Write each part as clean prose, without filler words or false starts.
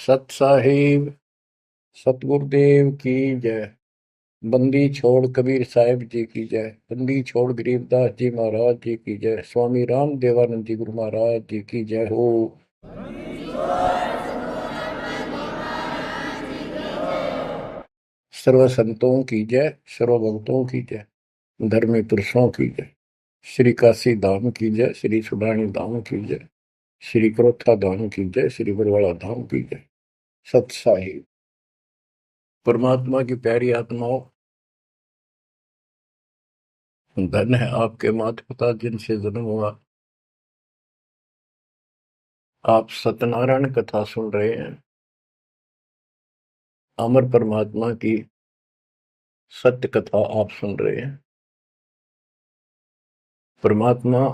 सत साहिब सतगुरुदेव की जय। बंदी छोड़ कबीर साहिब जी की जय। बंदी छोड़ गरीबदास जी महाराज जी की जय। स्वामी राम देवानंद जी गुरु महाराज जी की जय हो। सर्व संतों की जय, सर्व भक्तों की जय, धर्मी पुरुषों की जय। श्री काशी धाम की जय, श्री सुडानी धाम की जय, श्री क्रोथा धाम की जय, श्री बरवाड़ा धाम की जय। सत साहिब परमात्मा की प्यारी आत्माओं, धन है आपके माता पिता जिनसे जन्म हुआ। आप सत्यनारायण कथा सुन रहे हैं। अमर परमात्मा की सत्य कथा आप सुन रहे हैं। परमात्मा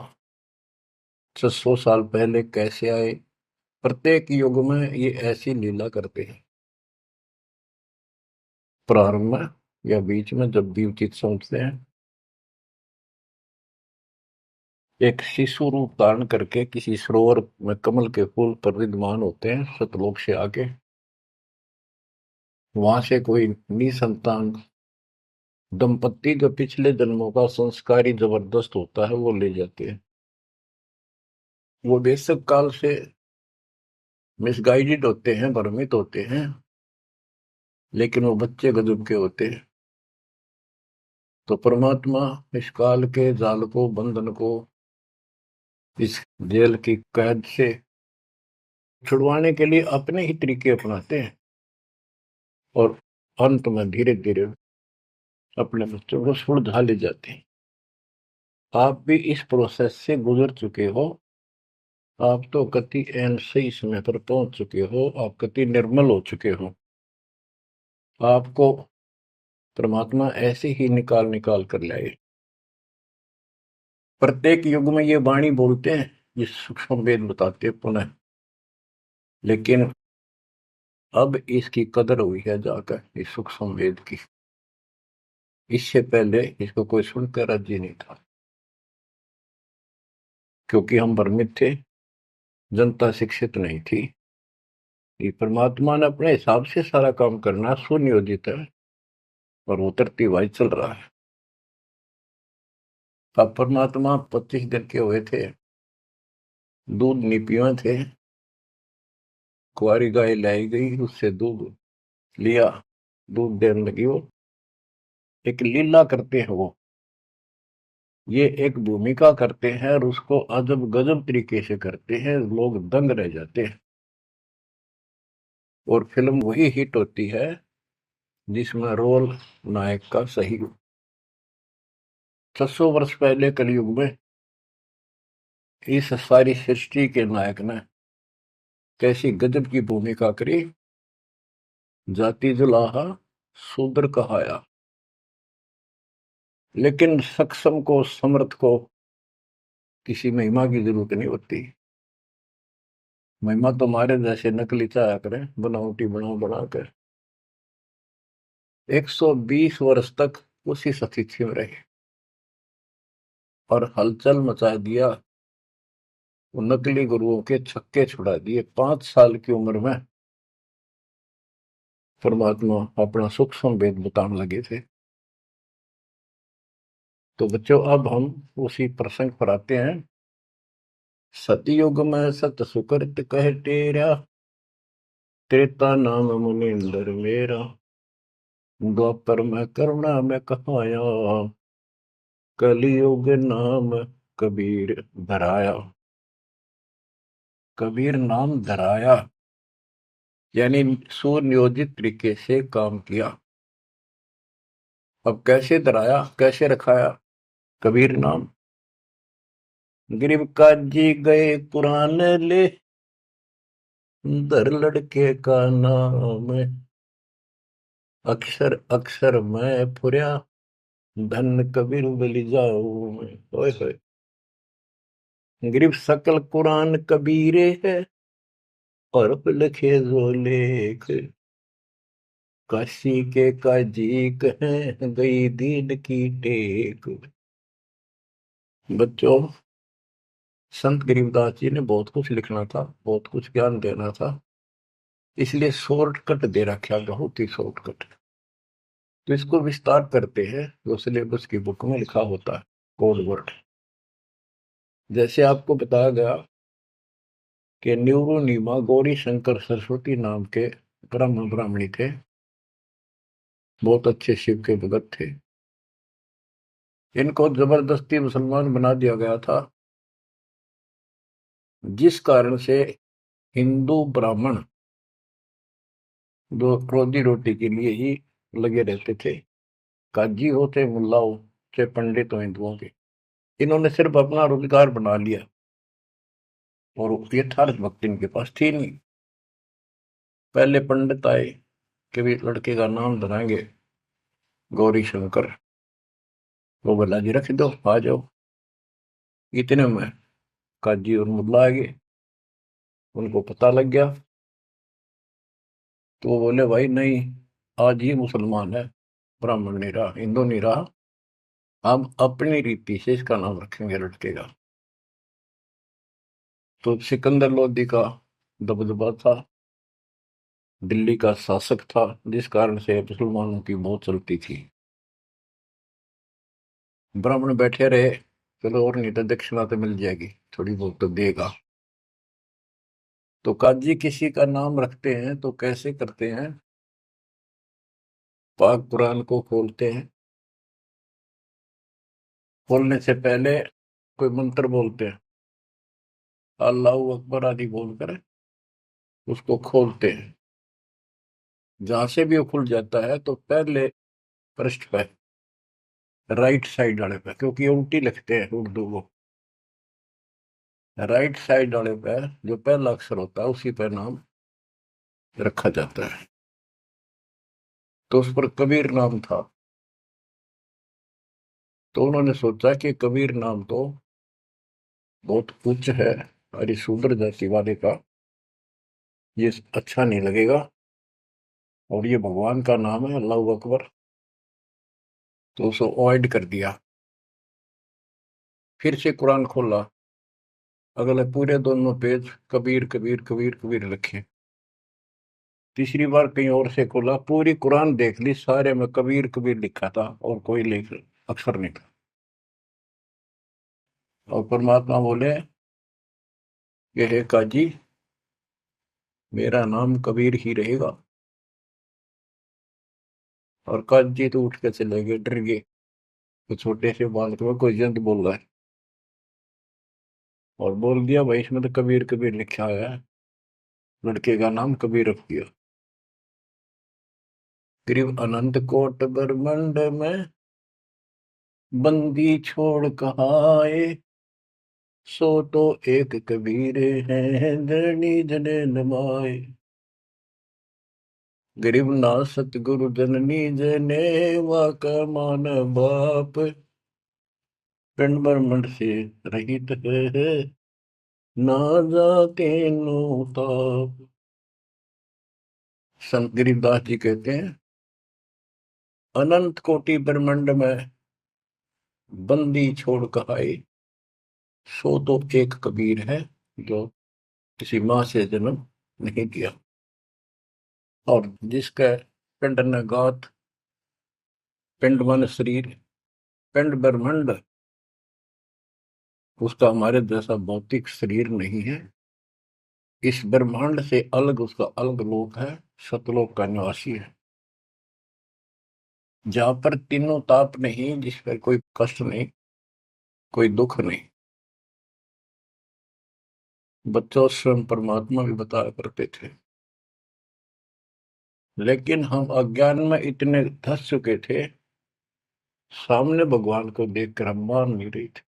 600 साल पहले कैसे आए, प्रत्येक युग में ये ऐसी लीला करते हैं। प्रारंभ में या बीच में जब भी उचित समझते हैं, एक शिशु रूप धारण करके किसी सरोवर में कमल के फूल पर विद्यमान होते हैं सतलोक से आके। वहां से कोई निसंतान दंपत्ति जो पिछले जन्मों का संस्कारी जबरदस्त होता है वो ले जाते हैं। वो बेशक काल से मिसगाइडेड होते हैं, भ्रमित होते हैं, लेकिन वो बच्चे गजब के होते हैं। तो परमात्मा इस काल के जाल को, बंधन को, इस जेल की कैद से छुड़वाने के लिए अपने ही तरीके अपनाते हैं और अंत में धीरे धीरे अपने बच्चों को सुलझा ले जाते हैं। आप भी इस प्रोसेस से गुजर चुके हो। आप तो कति एन सही समय पर पहुंच चुके हो। आप कति निर्मल हो चुके हो। आपको परमात्मा ऐसे ही निकाल निकाल कर लाए। प्रत्येक युग में ये वाणी बोलते हैं, ये सूक्ष्म वेद बताते हैं पुनः, लेकिन अब इसकी कदर हुई है जाकर इस सूक्ष्म वेद की। इससे पहले इसको कोई सुनकर राजी नहीं था, क्योंकि हम भ्रमित थे, जनता शिक्षित नहीं थी। ये परमात्मा ने अपने हिसाब से सारा काम करना सुनियोजित है और वो तरतीब चल रहा है। अब परमात्मा 25 दिन के हुए थे, दूध नहीं पिए थे। कुंवारी गाय लाई गई, उससे दूध लिया, दूध देने लगी। वो एक लीला करते हैं, वो ये एक भूमिका करते हैं और उसको अजब गजब तरीके से करते हैं, लोग दंग रह जाते हैं। और फिल्म वही हिट होती है जिसमें रोल नायक का सही हो। 600 वर्ष पहले कलयुग में इस सारी सृष्टि के नायक ने कैसी गजब की भूमिका करी। जाति जुलाहा शूद्र कहाया, लेकिन सक्षम को, समर्थ को किसी महिमा की जरूरत नहीं होती। महिमा तो हमारे जैसे नकली चाया करें, बनावटी बनाकर 120 वर्ष तक उसी स्थिति में रहे और हलचल मचा दिया। वो नकली गुरुओं के छक्के छुड़ा दिए। 5 साल की उम्र में परमात्मा अपना सूक्ष्म वेद बताने लगे थे। तो बच्चों, अब हम उसी प्रसंग पर आते हैं। सतयुग में सत सुकृत कह टेरा, त्रेता नाम मुनिंदर मेरा, द्वापर में करुणा में कहाया, कलियुग नाम कबीर धराया। कबीर नाम धराया यानी सुनियोजित तरीके से काम किया। अब कैसे धराया, कैसे रखाया कबीर नाम? गरीब काजी गए कुरान ले, दर लड़के का नाम, अक्षर अक्षर मैं फुर्या, धन कबीर बलि जाऊं मैं। ओए होए, गरीब सकल कुरान कबीरे है, और लिखे जो लेख, काशी के काजी कहें गई दीन की टेक। बच्चों, संत गरीबदास जी ने बहुत कुछ लिखना था, बहुत कुछ ज्ञान देना था, इसलिए शॉर्टकट दे रखा, बहुत ही शॉर्टकट। तो इसको विस्तार करते हैं जो सिलेबस की बुक में लिखा होता है, कोड वर्ड। जैसे आपको बताया गया कि न्यूरोनीमा गौरी शंकर सरस्वती नाम के ब्रह्म ब्राह्मणी थे, बहुत अच्छे शिव के भगत थे। इनको जबरदस्ती मुसलमान बना दिया गया था, जिस कारण से हिंदू ब्राह्मण जो रोजी रोटी के लिए ही लगे रहते थे, काजी हो चाहे मुल्ला हो चाहे पंडित हो हिंदुओं के, इन्होंने सिर्फ अपना रोजगार बना लिया और यथार्थ भक्ति इनके पास थी नहीं। पहले पंडित आए कि भी लड़के का नाम धराएंगे गौरी शंकर, वो बोला जी रख दो, आ जाओ। इतने में काजी और मुल्ला आ गए, उनको पता लग गया, तो वो बोले भाई नहीं, आज ही मुसलमान है, ब्राह्मण नहीं रहा, हिंदू नहीं रहा, हम अपनी रीति से इसका नाम रखेंगे लड़के का। तो सिकंदर लोदी का दबदबा था, दिल्ली का शासक था, जिस कारण से मुसलमानों की बहुत चलती थी। ब्राह्मण बैठे रहे, चलो और नहीं तो दक्षिणा तो मिल जाएगी, थोड़ी बहुत तो देगा। तो काजी किसी का नाम रखते हैं तो कैसे करते हैं, पाक कुरान को खोलते हैं, खोलने से पहले कोई मंत्र बोलते हैं, अल्लाह अकबर आदि बोलकर उसको खोलते हैं। जहां से भी वो खुल जाता है तो पहले पृष्ठ पे, राइट साइड वाले पे, क्योंकि ये उल्टी लिखते हैं उर्दू को, राइट साइड वाले पे जो पहला अक्षर होता है उसी पे नाम रखा जाता है। तो उस पर कबीर नाम था। तो उन्होंने सोचा कि कबीर नाम तो बहुत उच्च है, अरे शूद्र जाति वाले का ये अच्छा नहीं लगेगा, और ये भगवान का नाम है अल्लाह अकबर, तो उसको अवॉइड कर दिया। फिर से कुरान खोला, अगले पूरे दोनों पेज कबीर कबीर कबीर कबीर लिखे। तीसरी बार कहीं और से खोला, पूरी कुरान देख ली, सारे में कबीर कबीर लिखा था और कोई लेख अक्षर नहीं था। और परमात्मा बोले ये है काजी, मेरा नाम कबीर ही रहेगा। और काजी तो उठ के चले गए, डर गए, तो छोटे से बालक में कोई जंत बोल रहा है, और बोल दिया भाई इसमें तो कबीर कबीर लिखा हुआ है, लड़के का नाम कबीर रख दिया। करीब अनंत कोट ब्रह्मंड में बंदी छोड़ कहाए, सो तो एक कबीर है धरणी जने नमाए। गरीब ना सतगुरु जननी जने वाका मान बाप, पिंड ब्रह्मंड से रहित है ना जाते नो ताप। संत गरीबदास जी कहते हैं, अनंत कोटि ब्रह्मंड में बंदी छोड़ कहाए, सो तो एक कबीर है जो किसी माँ से जन्म नहीं किया। और जिसका पिंड न गात, पिंड मन शरीर, पिंड ब्रह्मंड, उसका हमारे जैसा भौतिक शरीर नहीं है, इस ब्रह्मांड से अलग उसका अलग लोक है, सतलोक का निवासी है, जहां पर तीनों ताप नहीं, जिस पर कोई कष्ट नहीं, कोई दुख नहीं। बच्चों स्वयं परमात्मा भी बताया करते थे, लेकिन हम अज्ञान में इतने धस चुके थे, सामने भगवान को देखकर हम मान नहीं रहे थे।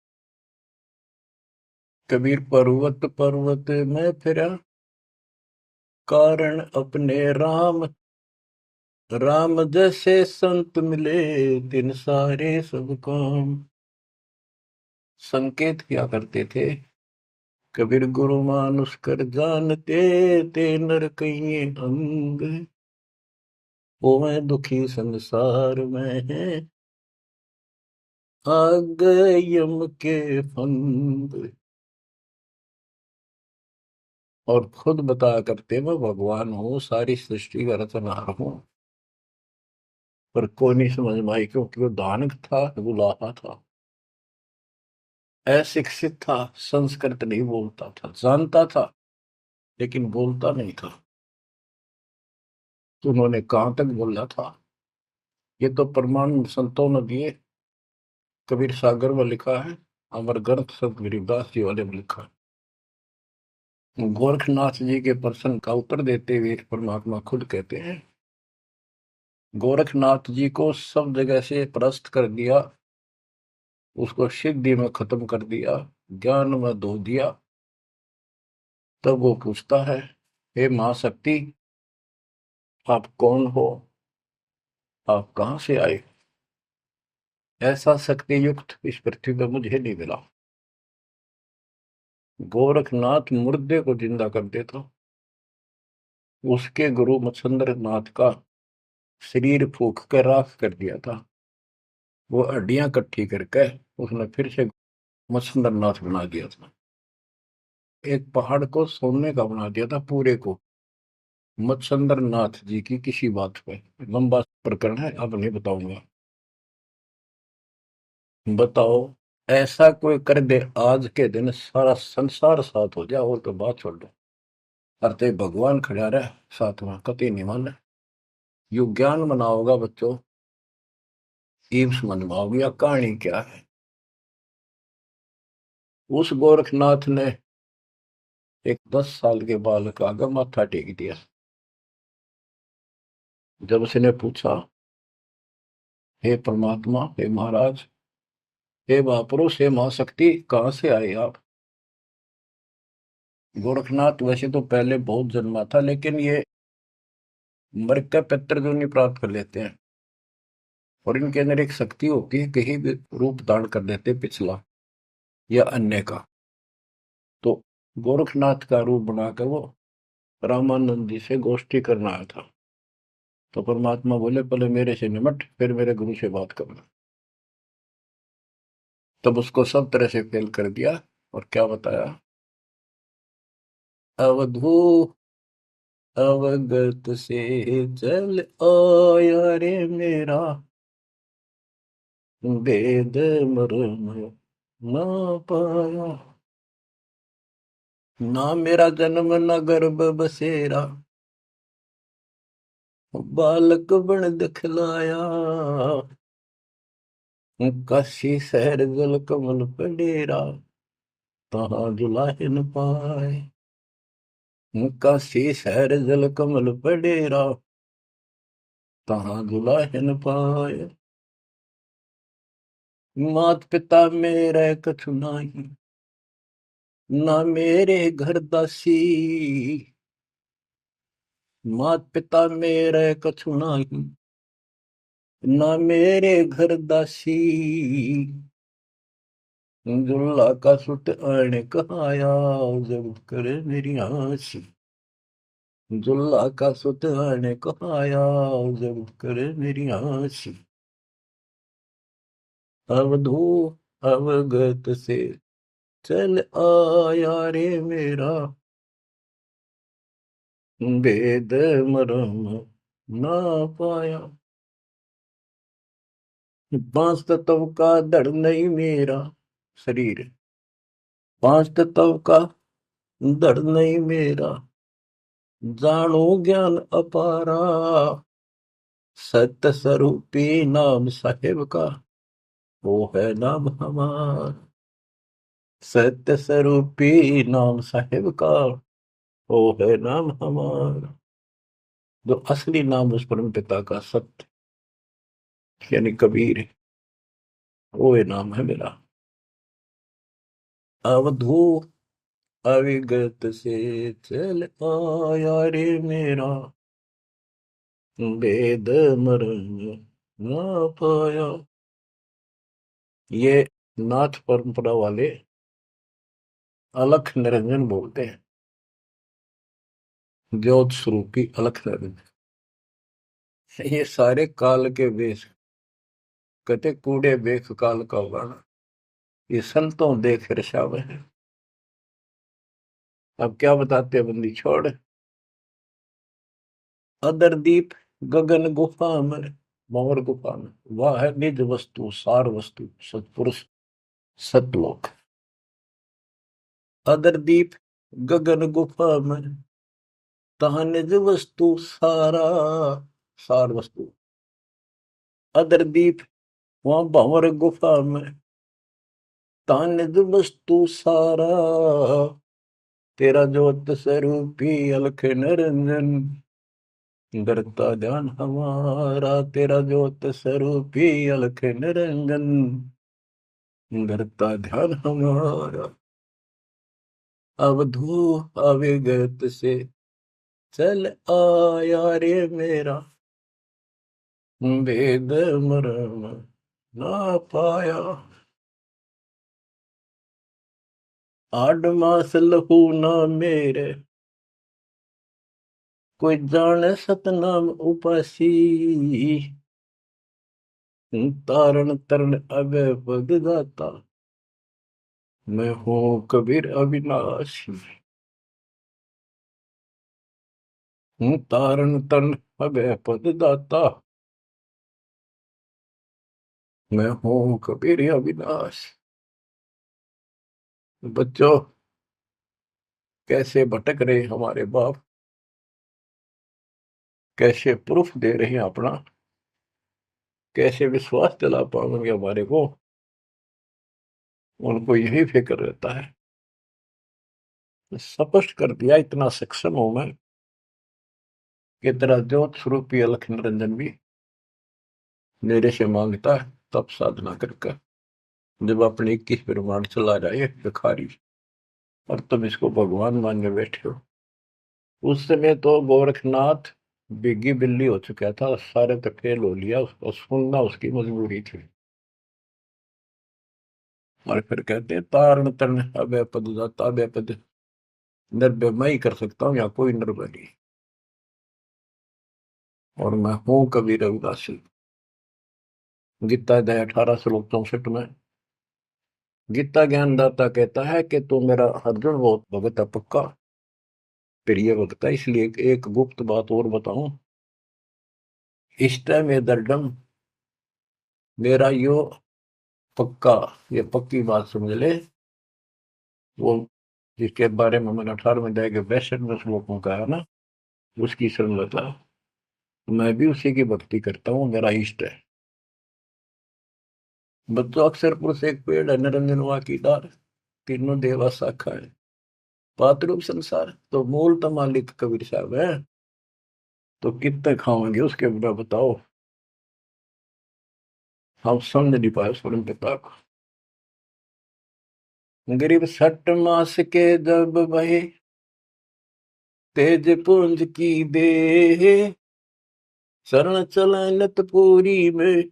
कबीर पर्वत पर्वत में फिरा, कारण अपने राम, राम जैसे संत मिले तिन सारे सब काम। संकेत किया करते थे, कबीर गुरु मानुष कर जानते, ते नर कहिए अंग, वो मैं दुखी संसार में है, आ गए यम के फंद। और खुद बताया करते मैं भगवान हूँ, सारी सृष्टि का रचनहार हूँ। पर कोई नहीं समझ में आई, क्योंकि वो दानक था, गुलाहा था, अशिक्षित था, संस्कृत नहीं बोलता था, जानता था लेकिन बोलता नहीं था। तो उन्होंने कहां तक बोला था, ये तो प्रमाण संतों ने दिए। कबीर सागर में लिखा है, अमर ग्रंथ संत गरीबदास जी वाले में लिखा है। गोरखनाथ जी के प्रश्न का उत्तर देते हुए परमात्मा खुद कहते हैं, गोरखनाथ जी को सब जगह से परास्त कर दिया, उसको सिद्धि में खत्म कर दिया, ज्ञान में धो दिया। तब वो पूछता है, हे महाशक्ति, आप कौन हो, आप कहाँ से आए? ऐसा शक्ति युक्त इस पृथ्वी पर मुझे नहीं मिला। गोरखनाथ मुर्दे को जिंदा कर देता, उसके गुरु मच्छंद्र नाथ का शरीर फूक कर राख कर दिया था। वो हड्डियां इकट्ठी करके उसने फिर से मच्छंद्र नाथ बना दिया था। एक पहाड़ को सोने का बना दिया था पूरे को, मच्छंद्र नाथ जी की किसी बात पे। लंबा प्रकरण है, अब नहीं बताऊंगा। बताओ, ऐसा कोई कर दे आज के दिन सारा संसार साथ हो जाए, और तो बात छोड़ दो। अरे भगवान खड़ा रहे साथ में, कति नहीं माने। यु ज्ञान बनाओगा बच्चों, ईब समझ में आओगी या कहानी क्या है। उस गोरखनाथ ने एक 10 साल के बालक आगे माथा टेक दिया। जब उसने पूछा, हे परमात्मा, हे महाराज, हे महापुरुष, हे महाशक्ति, कहाँ से आए आप? गोरखनाथ वैसे तो पहले बहुत जन्मा था, लेकिन ये मर का पितर जो नहीं प्राप्त कर लेते हैं, और इनके अंदर एक शक्ति होती है, कहीं भी रूप धारण कर लेते पिछला या अन्य का। तो गोरखनाथ का रूप बनाकर वो रामानंद जी से गोष्ठी करना आया था। तो परमात्मा बोले, पहले मेरे से निमट, फिर मेरे गुरु से बात करना। तब उसको सब तरह से फेल कर दिया, और क्या बताया, अवधू अवगत से जल आया रे मेरा, वेद मर्म ना पाया। ना मेरा जन्म न गर्भ बसेरा, बालक बन दिखलाया। काशी शहर जल कमल पडेरा, तहाँ जुलाहे न पाए। काशी शहर जल कमल पडेरा, तहाँ जुलाहे न पाए। मात पिता मेरे कछु नाही, ना मेरे घर दासी। मात पिता मेरे कछु नाही, ना मेरे घर दासी। दुल्ला का सुत आने कहाया, जब करे मेरी आसी। दुल्ला का सुत आने कहाया, जब करे मेरी आसी। अवधू अवगत से चल आया रे मेरा, वेद मरम ना पाया। पांच तत्व का धड़ नहीं मेरा शरीर, पांच तत्व का धड़ नहीं मेरा। जानो ज्ञान अपारा, सत्य स्वरूपी नाम साहेब का, वो है नाम हमारा। सत्य स्वरूपी नाम साहेब का, वो है नाम हमारा। जो असली नाम उस परम पिता का सत्य यानी कबीर है, वो ये नाम है मेरा। अवधू अविगत से चल आया रे मेरा, वेद मरण ना पाया। ये नाथ परंपरा वाले अलख निरंजन बोलते हैं, ज्योत स्वरूपी अलख निरंजन। ये सारे काल के वेश, कहते कूड़े बेख काल का वर्णन, ये संतों देख रसावे है। अब क्या बताते हैं बंदी छोड़। अदर दीप गगन गुफा में, भंवर गुफा में, वह है निज वस्तु सार वस्तु सतपुरुष सतलोक। अदर दीप गगन गुफा में, तहाँ निज वस्तु सारा सार वस्तु। अदर दीप वहां भंवर गुफा में, तहाँ निज वस्तु सारा। तेरा ज्योत स्वरूपी अलख निरंजन, करता ध्यान हमारा। तेरा ज्योत स्वरूपी अलख निरंजन, करता ध्यान हमारा। अवधू अविगत से चल आया रे मेरा, वेद मरम ना पाया। आठ मास लहू ना मेरे, कोई जाने सतनाम उपासी। तारण तरण अभय पद दाता, मैं हूँ कबीर अविनाशी। तारण तरण अभय पद दाता, मैं हूँ कबीर अविनाश। बच्चों, कैसे भटक रहे हमारे बाप, कैसे प्रूफ दे रहे हैं अपना, कैसे विश्वास दिला पाएंगे हमारे को। उनको यही फिक्र रहता है। स्पष्ट कर दिया, इतना सक्षम हूं मैं कि तेरा ज्योत स्वरूपी अलख निरंजन भी मेरे से मांगता है तब साधना करके। जब अपने 21 ब्रह्मांड चला जाए भिखारी, और तुम इसको भगवान मानने बैठे हो। उस समय तो गोरखनाथ बिग्गी बिल्ली हो चुका था, सारे तो फेल हो लिया, उसको सुनना उसकी मजबूरी थी। और फिर कहते हैं तारण तरण अभय पद दाता, अभय पद निर्भय मैं ही कर सकता हूँ, या कोई निर्भय नहीं। और मैं हूं कबीर रविदासी। गीता अध्याय 18 श्लोक 64 में गीता ज्ञानदाता कहता है कि तू मेरा अर्जुन बहुत भगत है पक्का, प्रिय भगत है। इसलिए एक गुप्त बात और बताऊं, इष्ट में दर्डम, मेरा यो पक्का, ये पक्की बात समझ ले। वो जिसके बारे में मैंने 18वें अध्याय के 62वें श्लोक में कहा ना, उसकी सरलता। मैं भी उसी की भक्ति करता हूँ, मेरा इष्ट है। बच्चों, अक्षर पुरुष एक पेड़ है, निरंजन वा की डार, तीनों देवा शाखा है, पातरूप संसार। तो मूल तो मालिक कबीर साहब है, तो कितने खाओगे उसके बिना बताओ। हम समझ नहीं पाए स्वयं पिता को। गरीब 60 मास के जब बहे, तेज पुंज की दे, शरण चले नतपुरी में,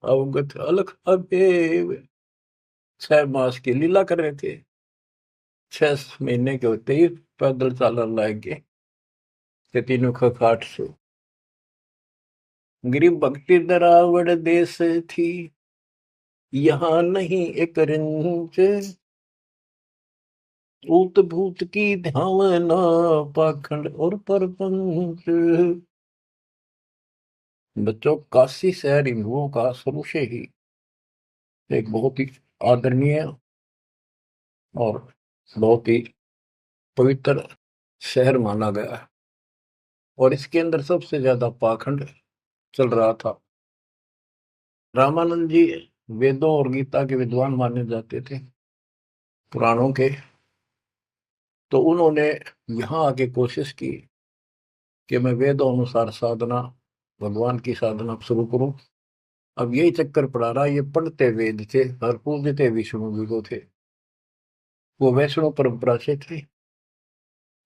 अवगत अलख अबेव। 6 मास की लीला कर रहे थे, 6 महीने के होते ही पैदल चालन लाग गए ते तीनों खाट से। गरीब भक्ति दरावड़ देश थी, यहाँ नहीं एक रिंच, ऊत भूत की धावना, पाखंड और परपंच। बच्चों, काशी शहर हिंदुओं का शुरू से ही एक बहुत ही आदरणीय और बहुत ही पवित्र शहर माना गया है। और इसके अंदर सबसे ज्यादा पाखंड चल रहा था। रामानंद जी वेदों और गीता के विद्वान माने जाते थे, पुराणों के। तो उन्होंने यहाँ आके कोशिश की कि मैं वेदों अनुसार साधना, भगवान की साधना शुरू करूं। अब यही चक्कर पड़ा रहा, ये पढ़ते वेद थे और पूजते विष्णु जी को थे। वो वैष्णव परंपरा से थे,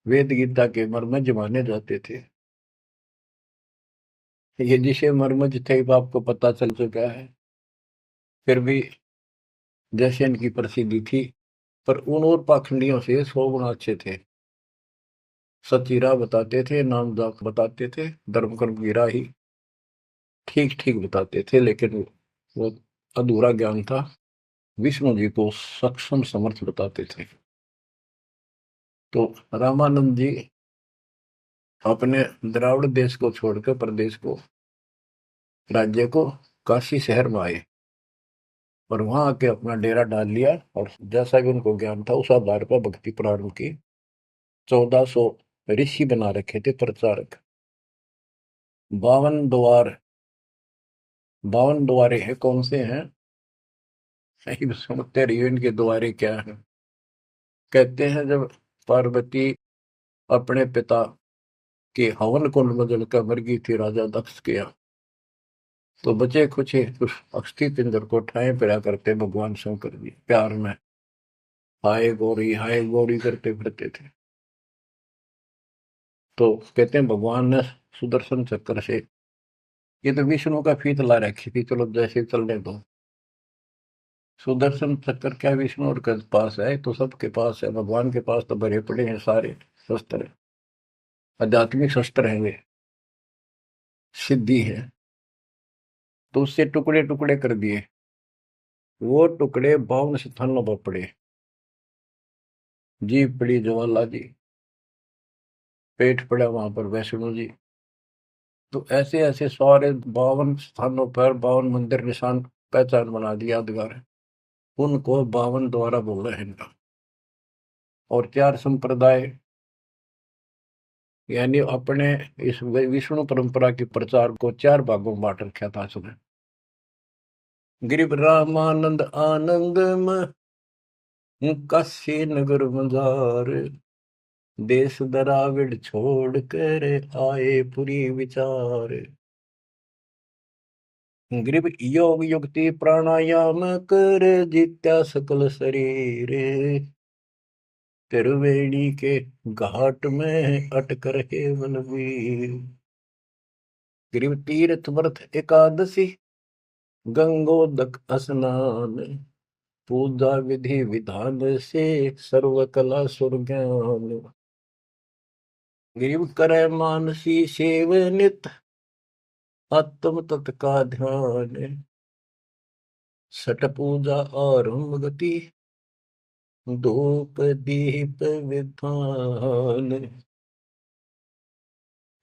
वेद गीता के मर्मज माने जाते थे। ये जिसे मर्मज थे वो आपको पता चल चुका है। फिर भी जैसे इनकी प्रसिद्धि थी, पर उन और पाखंडियों से 100 गुना अच्छे थे। सतीरा बताते थे, नाम जाप बताते थे, धर्म कर्म की राही ठीक ठीक बताते थे, लेकिन वो अधूरा ज्ञान था। विष्णु जी को सक्षम समर्थ बताते थे। तो रामानंद जी अपने द्राविड़ देश को छोड़कर प्रदेश को, राज्य को, काशी शहर में आए और वहां आके अपना डेरा डाल लिया। और जैसा भी उनको ज्ञान था उस आधार पर भक्ति प्रारंभ की। 1400 ऋषि बना रखे थे प्रचारक। 52 द्वार, 52 द्वारे हैं, कौन से हैं? सही समझते रहिए इनके द्वारे क्या है। कहते हैं जब पार्वती अपने पिता के हवन कुंड में जलकर मर गई थी राजा दक्ष के यहाँ, तो बचे कुछ ही उस अस्थि पिंजर को ठाए पिरा करते भगवान शंकर जी प्यार में हाय गौरी करते फिरते थे। तो कहते हैं भगवान ने सुदर्शन चक्र से, ये तो विष्णु का फीत ला रखी थी, चलो जैसे चलने दो। सुदर्शन चक्र क्या विष्णु और के पास है? तो सबके पास है, भगवान के पास तो भरे पड़े हैं सारे शस्त्र, आध्यात्मिक शस्त्र हैं वे, सिद्धि है। तो उससे टुकड़े टुकड़े कर दिए। वो टुकड़े 52 स्थानों पर पड़े। जीभ पड़ी ज्वाला जी, पेट पड़ा वहां पर वैष्णो जी। तो ऐसे ऐसे सारे 52 स्थानों पर 52 मंदिर निशान पहचान बना दिया यादगार है। उनको 52 द्वारा बोला है इनका। और 4 संप्रदाय, यानी अपने इस विष्णु परंपरा के प्रचार को 4 भागों में बांट रखा था उसने। गिरिव रामानंद आनंद काशी नगर मजार, देश दराविड छोड़ कर आए पुरी विचार। ग्रीव योग युक्ति प्राणायाम कर जित्या सकल शरीर, त्रिवेणी के घाट में अटक रहे बलवीर। ग्रीव तीर्थ व्रत एकादशी, गंगोदक स्नान, पूजा विधि विधान से सर्व कला सुरज्ञान। ग्रीव करे मानसी सेव नित, आत्म तत् का ध्यान, सट पूजा आरंभ गति, धूप दीप विधान।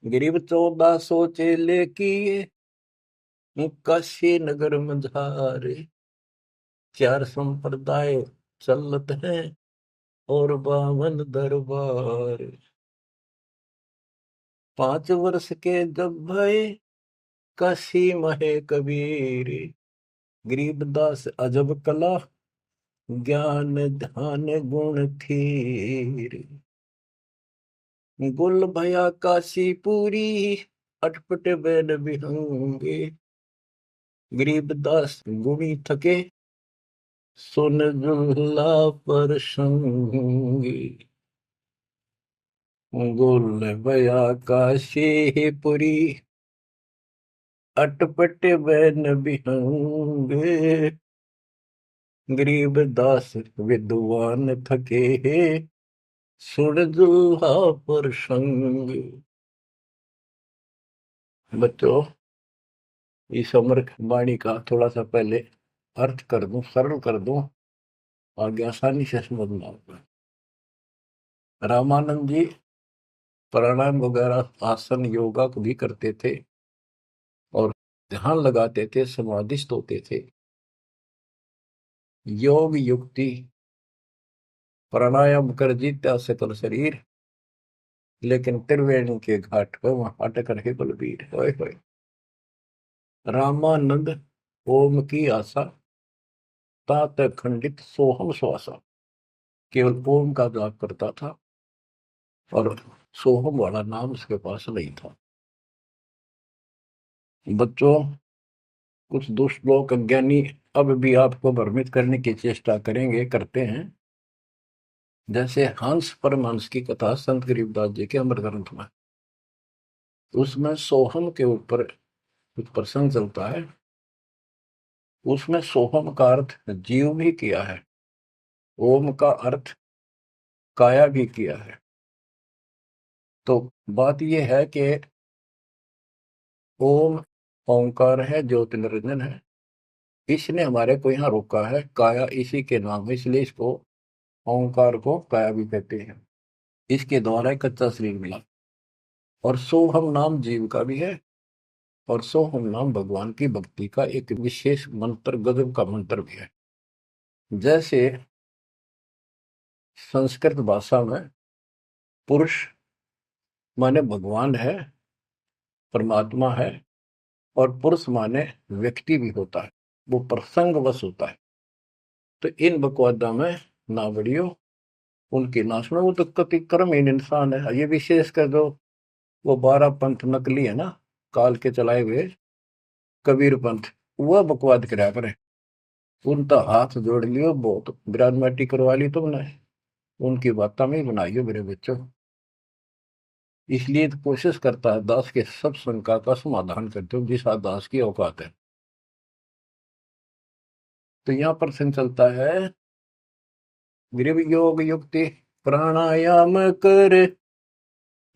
गिरिव 1400 चेले किए, काशी नगर मझारे, 4 संप्रदाय चलत है और 52 दरबार। 5 वर्ष के जब भय काशी महे कबीर, गरीबदास अजब कला ज्ञान ध्यान गुण थीर। गुल भया काशी पूरी, अटपट बैन बिहंगे, गरीबदास गुणी थके, सुन जुल्ला पर संगी। गुल भया काशी पुरी, अटपट बैन बिहंगे, गरीबदास विद्वान थके, सुन जुल्हा पर संग। बच्चों, इस अमर वाणी का थोड़ा सा पहले अर्थ कर दूं, सरल कर दूं, आगे आसानी से समझना होगा। रामानंद जी प्राणायाम वगैरह आसन योगा को भी करते थे और ध्यान लगाते थे, समाधिस्थ होते थे। योग युक्ति प्राणायाम कर जीता सकल शरीर, लेकिन त्रिवेणी के घाट पर वहां अटक रहे बलबीर। होए होए। रामानंद ओम की आशा, तात खंडित सोहम श्वासा, केवल ओम का जाप करता था और सोहम वाला नाम उसके पास नहीं था। बच्चों, कुछ दुष्ट लोग अज्ञानी अब भी आपको भ्रमित करने की चेष्टा करेंगे, करते हैं। जैसे हंस परमहंस की कथा संत गरीबदास जी के अमर ग्रंथ में, उसमें सोहम के ऊपर कुछ प्रसंग चलता है। उसमें सोहम का अर्थ जीव भी किया है, ओम का अर्थ काया भी किया है। तो बात यह है कि ओम ओंकार है, ज्योति निरंजन है। इसने हमारे को यहाँ रोका है, काया इसी के नाम है, इसलिए इसको ओंकार को काया भी कहते हैं। इसके द्वारा एक कच्चा शरीर मिला। और सोहम नाम जीव का भी है, और सोहम नाम भगवान की भक्ति का एक विशेष मंत्र, गजब का मंत्र भी है। जैसे संस्कृत भाषा में पुरुष माने भगवान है, परमात्मा है, और पुरुष माने व्यक्ति भी होता है, वो प्रसंगवश होता है। तो इन बकवादा में ना बढ़ियो, उनकी ना सुनो, वो तो कति कर्महीन इंसान है। ये विशेष कर दो, वो 12 पंथ नकली है ना, काल के चलाए हुए कबीर पंथ, वह बकवाद करा करे। उनका हाथ जोड़ लियो, बहुत ग्राजमेटी करवा ली तुमने, उनकी बात में ही बनाइयो मेरे बच्चों। इसलिए तो कोशिश करता है दास के सब शंका का समाधान करते हो जिस दास की औकात है। तो यहाँ प्रश्न चलता है, गृह योग युक्ति प्राणायाम कर,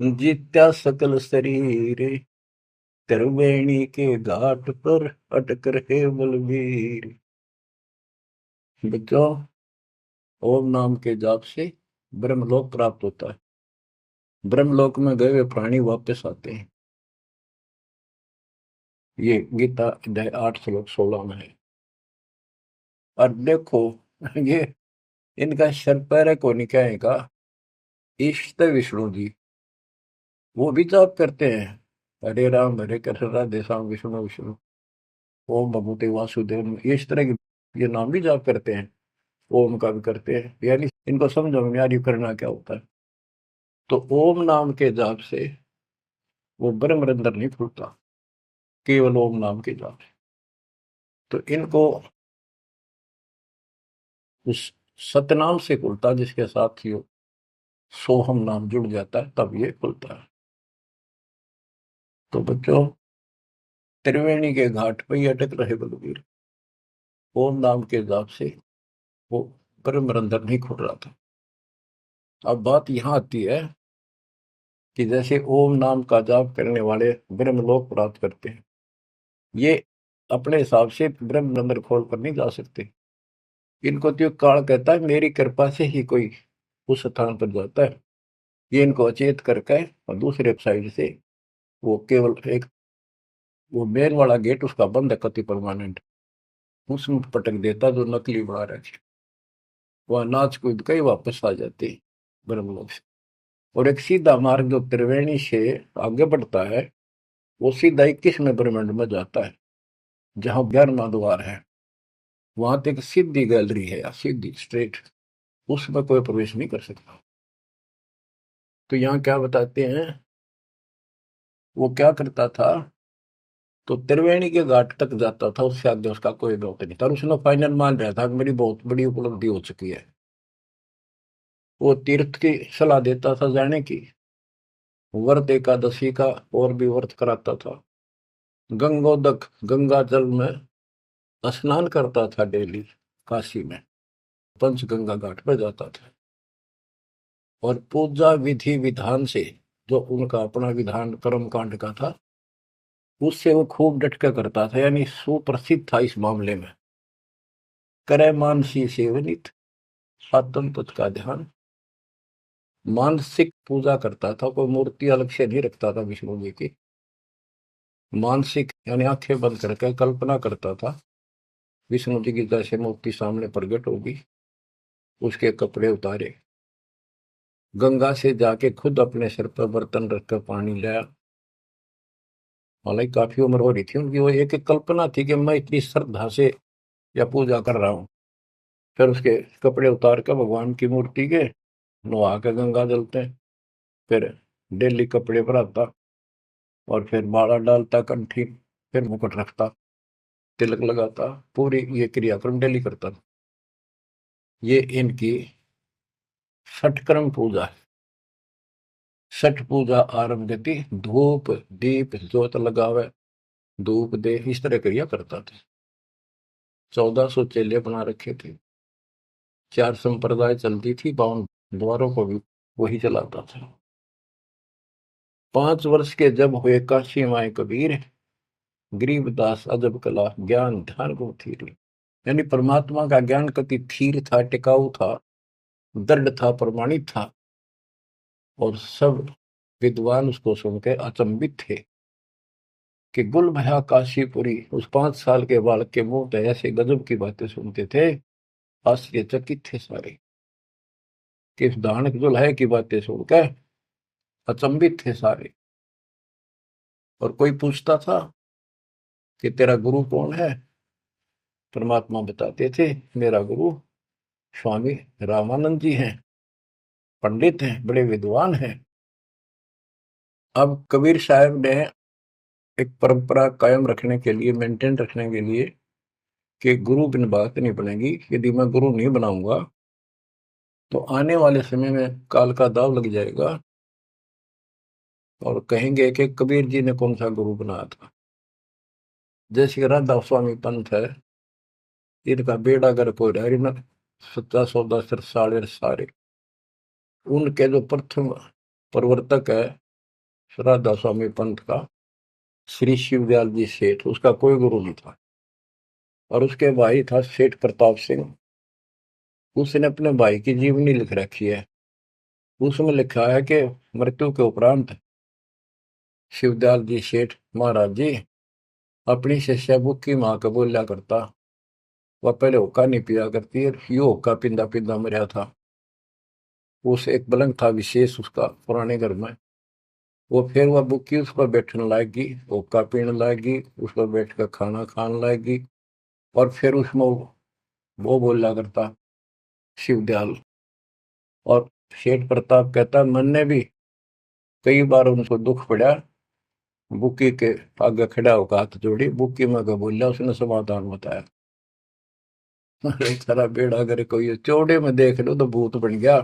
जित्या सकल शरीर, त्रिवेणी के घाट पर अटक रहे बलवीर। बच्चों, ओम नाम के जाप से ब्रह्मलोक प्राप्त होता है। ब्रह्मलोक में गए हुए प्राणी वापस आते हैं। ये गीता अध्याय 8 श्लोक 16 में है। और देखो, ये इनका शर पैर को निकाय का इष्ट विष्णु जी, वो भी जाप करते हैं, हरे राम हरे कृष्ण राधे श्याम विष्णु विष्णु ओम भगवते वासुदेव, ये इस तरह के ये नाम भी जाप करते हैं, ओम का भी करते हैं। यानी इनको समझो में यार ये करना क्या होता है। तो ओम नाम के जाप से वो ब्रह्म रंध्र नहीं खुलता, केवल ओम नाम के जाप से। तो इनको उस सतनाम से खुलता, जिसके साथ ही सोहम नाम जुड़ जाता है, तब ये खुलता है। तो बच्चों, त्रिवेणी के घाट पर ही अटक रहे बलवीर, ओम नाम के जाप से वो ब्रह्म रंध्र नहीं खुल रहा था। अब बात यहां आती है कि जैसे ओम नाम का जाप करने वाले ब्रह्मलोक प्राप्त करते हैं, ये अपने हिसाब से ब्रह्म रंध्र खोल कर नहीं जा सकते। इनको तो काल कहता है मेरी कृपा से ही कोई उस स्थान पर जाता है। ये इनको अचेत करके और दूसरे साइड से वो केवल एक वो मेन वाला गेट उसका बंद है कति परमानेंट, उसमें पटक देता जो नकली बना रखे, वह नाच कूद के ही वापस आ जाते ब्रह्मलोक से। और एक सीधा मार्ग जो त्रिवेणी से आगे बढ़ता है, वो सीधा 21वें ब्रह्मांड में जाता है, जहां 11वां द्वार है। वहां तक सीधी गैलरी है, या सीधी स्ट्रेट, उसमें कोई प्रवेश नहीं कर सकता। तो यहाँ क्या बताते हैं, वो क्या करता था, तो त्रिवेणी के घाट तक जाता था, उससे आगे उसका कोई बहुत नहीं था। और उसने फाइनल मान रहा था कि मेरी बहुत बड़ी उपलब्धि हो चुकी है। वो तीर्थ की सलाह देता था जाने की, व्रत एकादशी का और भी व्रत कराता था, गंगोदक गंगा जल में स्नान करता था डेली, काशी में पंचगंगा घाट पर जाता था। और पूजा विधि विधान से, जो उनका अपना विधान कर्म कांड का था, उससे वो खूब डटका करता था, यानी सुप्रसिद्ध था इस मामले में। करे मानसी सेवनित, आत्म तत् का ध्यान, मानसिक पूजा करता था, कोई मूर्ति अलग से नहीं रखता था विष्णु जी की। मानसिक यानी आंखें बंद करके कल्पना करता था विष्णु जी की जैसे मूर्ति सामने प्रकट होगी, उसके कपड़े उतारे, गंगा से जाके खुद अपने सिर पर बर्तन रखकर पानी लाया। हालांकि काफी उम्र हो रही थी उनकी, वो एक एक कल्पना थी कि मैं इतनी श्रद्धा से या पूजा कर रहा हूँ। फिर उसके कपड़े उतार कर भगवान की मूर्ति के नहा के गंगा जलते, फिर डेली कपड़े पर आता, और फिर माला डालता कंठी, फिर मुकुट रखता, तिलक लगाता, पूरी ये क्रियाक्रम डेली करता था। ये इनकी षटक्रम पूजा है। छठ पूजा आरंभ गति, धूप दीप ज्योत लगावे, धूप दे, इस तरह क्रिया करता था। 1400 चेले बना रखे थे, 4 संप्रदाय चलती थी, 52 द्वारों को भी वही चलाता था। 5 वर्ष के जब हुए काशी माए कबीर, गरीबदास अजब कला ज्ञान ध्यान को थीर। यानी परमात्मा का ज्ञान कति थीर था, टिकाऊ था, दृढ़ था, प्रमाणित था। और सब विद्वान उसको सुन के अचंभित थे कि गुल भया काशीपुरी। उस 5 साल के बालक के मुंह से ऐसे गजब की बातें सुनते थे, आश्चर्यचकित थे सारे कि इस दानक दुल्हे की बातें सुनकर अचंभित थे सारे। और कोई पूछता था कि तेरा गुरु कौन है? परमात्मा बताते थे, मेरा गुरु स्वामी रामानंद जी हैं, पंडित हैं, बड़े विद्वान हैं। अब कबीर साहब ने एक परंपरा कायम रखने के लिए, मेंटेन रखने के लिए, कि गुरु बिन बात नहीं बनेगी, यदि मैं गुरु नहीं बनाऊंगा तो आने वाले समय में काल का दाव लग जाएगा और कहेंगे कि कबीर जी ने कौन सा गुरु बनाया था। जैसे राधा स्वामी पंथ है, इनका बेड़ा गर्क हो रहा है, इन सच्चा सौदा सिर साड़े सारे। उनके जो प्रथम प्रवर्तक है राधा स्वामी पंथ का, श्री शिवदयाल जी सेठ, उसका कोई गुरु नहीं था। और उसके भाई था सेठ प्रताप सिंह। उसने अपने भाई की जीवनी लिख रखी है। उसमें लिखा है कि मृत्यु के उपरांत शिवदयाल जी सेठ महाराज जी अपनी शिष्या बुक्की माँ को बोलिया करता। वह पहले हुक्का नहीं पिया करती है, यो हुक्का पिंदा पिंदा मरा था। उस एक पलंग था विशेष उसका पुराने घर में, वो फिर वह बुक्की उस पर बैठने लाएगी, हुक्का पीने लाएगी, उस पर बैठ कर खाना खाने लाएगी। और फिर उसमें वो बोला करता शिवदयाल। और सेठ प्रताप कहता, मन ने भी कई बार उनको दुख पड़ा, बुक्की के आगे खड़ा होकर हाथ जोड़ी, बुक्की में का बोलिया, उसने समाधान बताया। अरे सारा बेड़ा करे कोई चौड़े में देख लो तो भूत बन गया।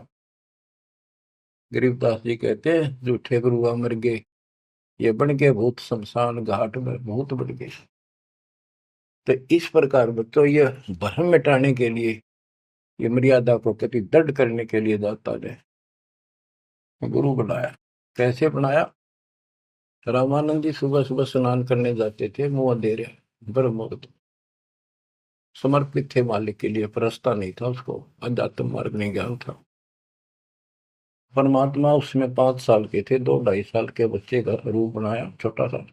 गरीबदास जी कहते हैं, झूठे गुरुआ मर गए, ये बन गए भूत शमशान घाट में, भूत बन गए। तो इस प्रकार बच्चों, ये भ्रम मिटाने के लिए, ये मर्यादा को कति दृढ़ करने के लिए दाता ने गुरु बनाया। कैसे बनाया? रामानंद जी सुबह सुबह स्नान करने जाते थे, मुंह अंधेरे, ब्रह्म मुहूर्त, समर्पित थे मालिक के लिए, परस्ता नहीं था उसको, अध्यात्म मार्ग नहीं ज्ञान था। परमात्मा उसमें 5 साल के थे, 2 ढाई साल के बच्चे का रूप बनाया, छोटा सा,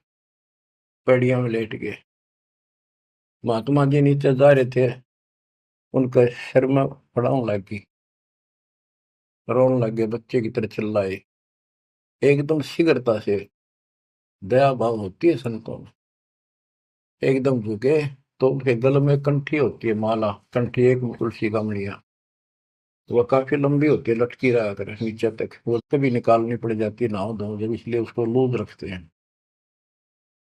पेड़िया में लेट गए। महात्मा जी नीचे जा रहे थे, उनके सिर में फड़ाऊं लगी, रोने लगे, बच्चे की तरह चिल्लाए। एकदम शीघ्रता से, दया भाव होती है संतों में, एकदम झुके। तो उनके गले में कंठी होती है, माला कंठी, एक तुलसी का मणिया, वह काफी लंबी होती है, लटकी रहा करे नीचे तक, वो कभी निकालनी पड़ जाती है नहाओ धो जब, इसलिए उसको लूज रखते हैं।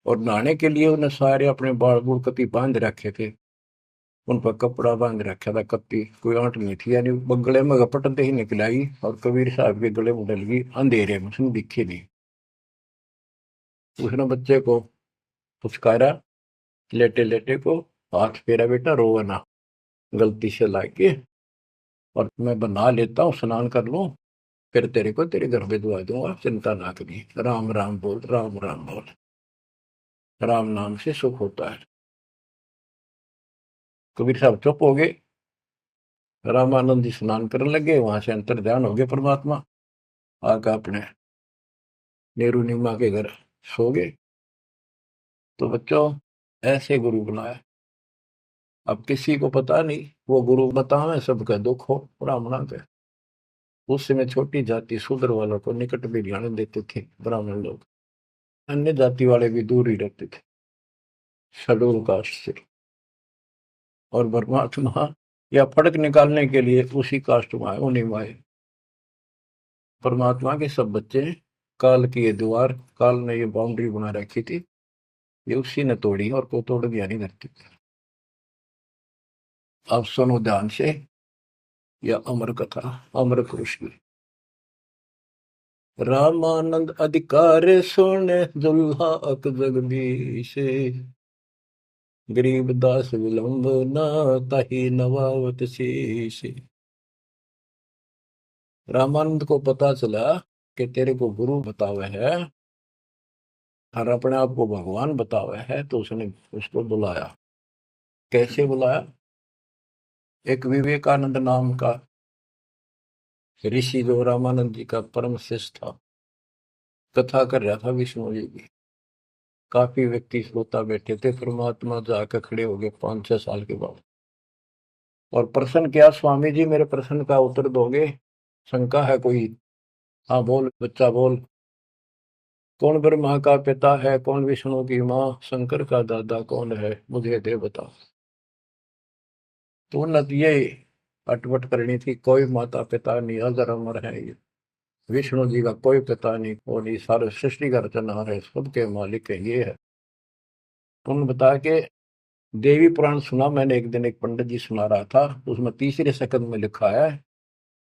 और नहाने के लिए उन्हें सारे अपने बाल बूढ़ कति बांध रखे थे, उन पर कपड़ा बांध रखा था, कत्ती कोई आंट नहीं थी, यानी गले में घपटते ही निकल आई और कबीर साहब के गले में डल गई अंधेरे में, उसने दिखे नहीं। उसने बच्चे को पुचकारा, लेटे लेटे को, हाथ फेरा, बेटा रो ना, गलती से लाके, और मैं बना लेता हूँ, स्नान कर लूं, फिर तेरे को तेरे घर भिजवा दूंगा, चिंता ना करिए, राम राम बोल, राम राम बोल, राम नाम से सुख होता है। कबीर साहब चुप हो गए। रामानंद जी स्नान करने लगे, वहां से अंतर ध्यान हो गए परमात्मा, आकर अपने नेहरू नीमा के घर सो गए। तो बच्चों, ऐसे गुरु बनाया। अब किसी को पता नहीं, वो गुरु बतावे सबका दुख हो ब्राह्मणा के। उस समय छोटी जाति शूद्र वालों को निकट भी ध्यान देते थे ब्राह्मण लोग, अन्य जाति वाले भी दूर ही रहते थे शेड्यूल कास्ट से। और परमात्मा या फर्क निकालने के लिए उसी कास्ट में आए, उन्हीं में आए। परमात्मा के सब बच्चे, काल की ये दीवार, काल ने ये बाउंड्री बना रखी थी, ये उसी ने तोड़ी, और को तोड़ दिया नहीं धरती। अब सुनो ध्यान से, यह अमर कथा, अमर पुरुष की। रामानंद अधिकार सुने, दुल्हा अक जगदीश, गरीब दास विलंब न, ताही नवावत शीश। रामानंद को पता चला कि तेरे को गुरु बतावे है और अपने आप को भगवान बतावे है, तो उसने उसको बुलाया। कैसे बुलाया? एक विवेकानंद नाम का ऋषि जो रामानंद जी का परम शिष्य था, कथा कर रहा था विष्णु जी की। काफी व्यक्ति श्रोता बैठे थे। परमात्मा जाकर खड़े हो गए 5-6 साल के बाद और प्रश्न किया, स्वामी जी मेरे प्रश्न का उत्तर दोगे? शंका है कोई? हाँ बोल बच्चा बोल। कौन ब्रह्मा का पिता है, कौन विष्णु की माँ, शंकर का दादा कौन है, मुझे दे बता। तो उन्नत ये अटपट करनी थी, कोई माता पिता नहीं, अजर अमर है ये। विष्णु जी का कोई पिता नहीं, वो नहीं, सारे सृष्टि का रचनहार है, सबके मालिक है, ये है। तो उन्होंने बताया कि देवी पुराण सुना मैंने एक दिन, एक पंडित जी सुना रहा था, उसमें तीसरे सकंद में लिखा है,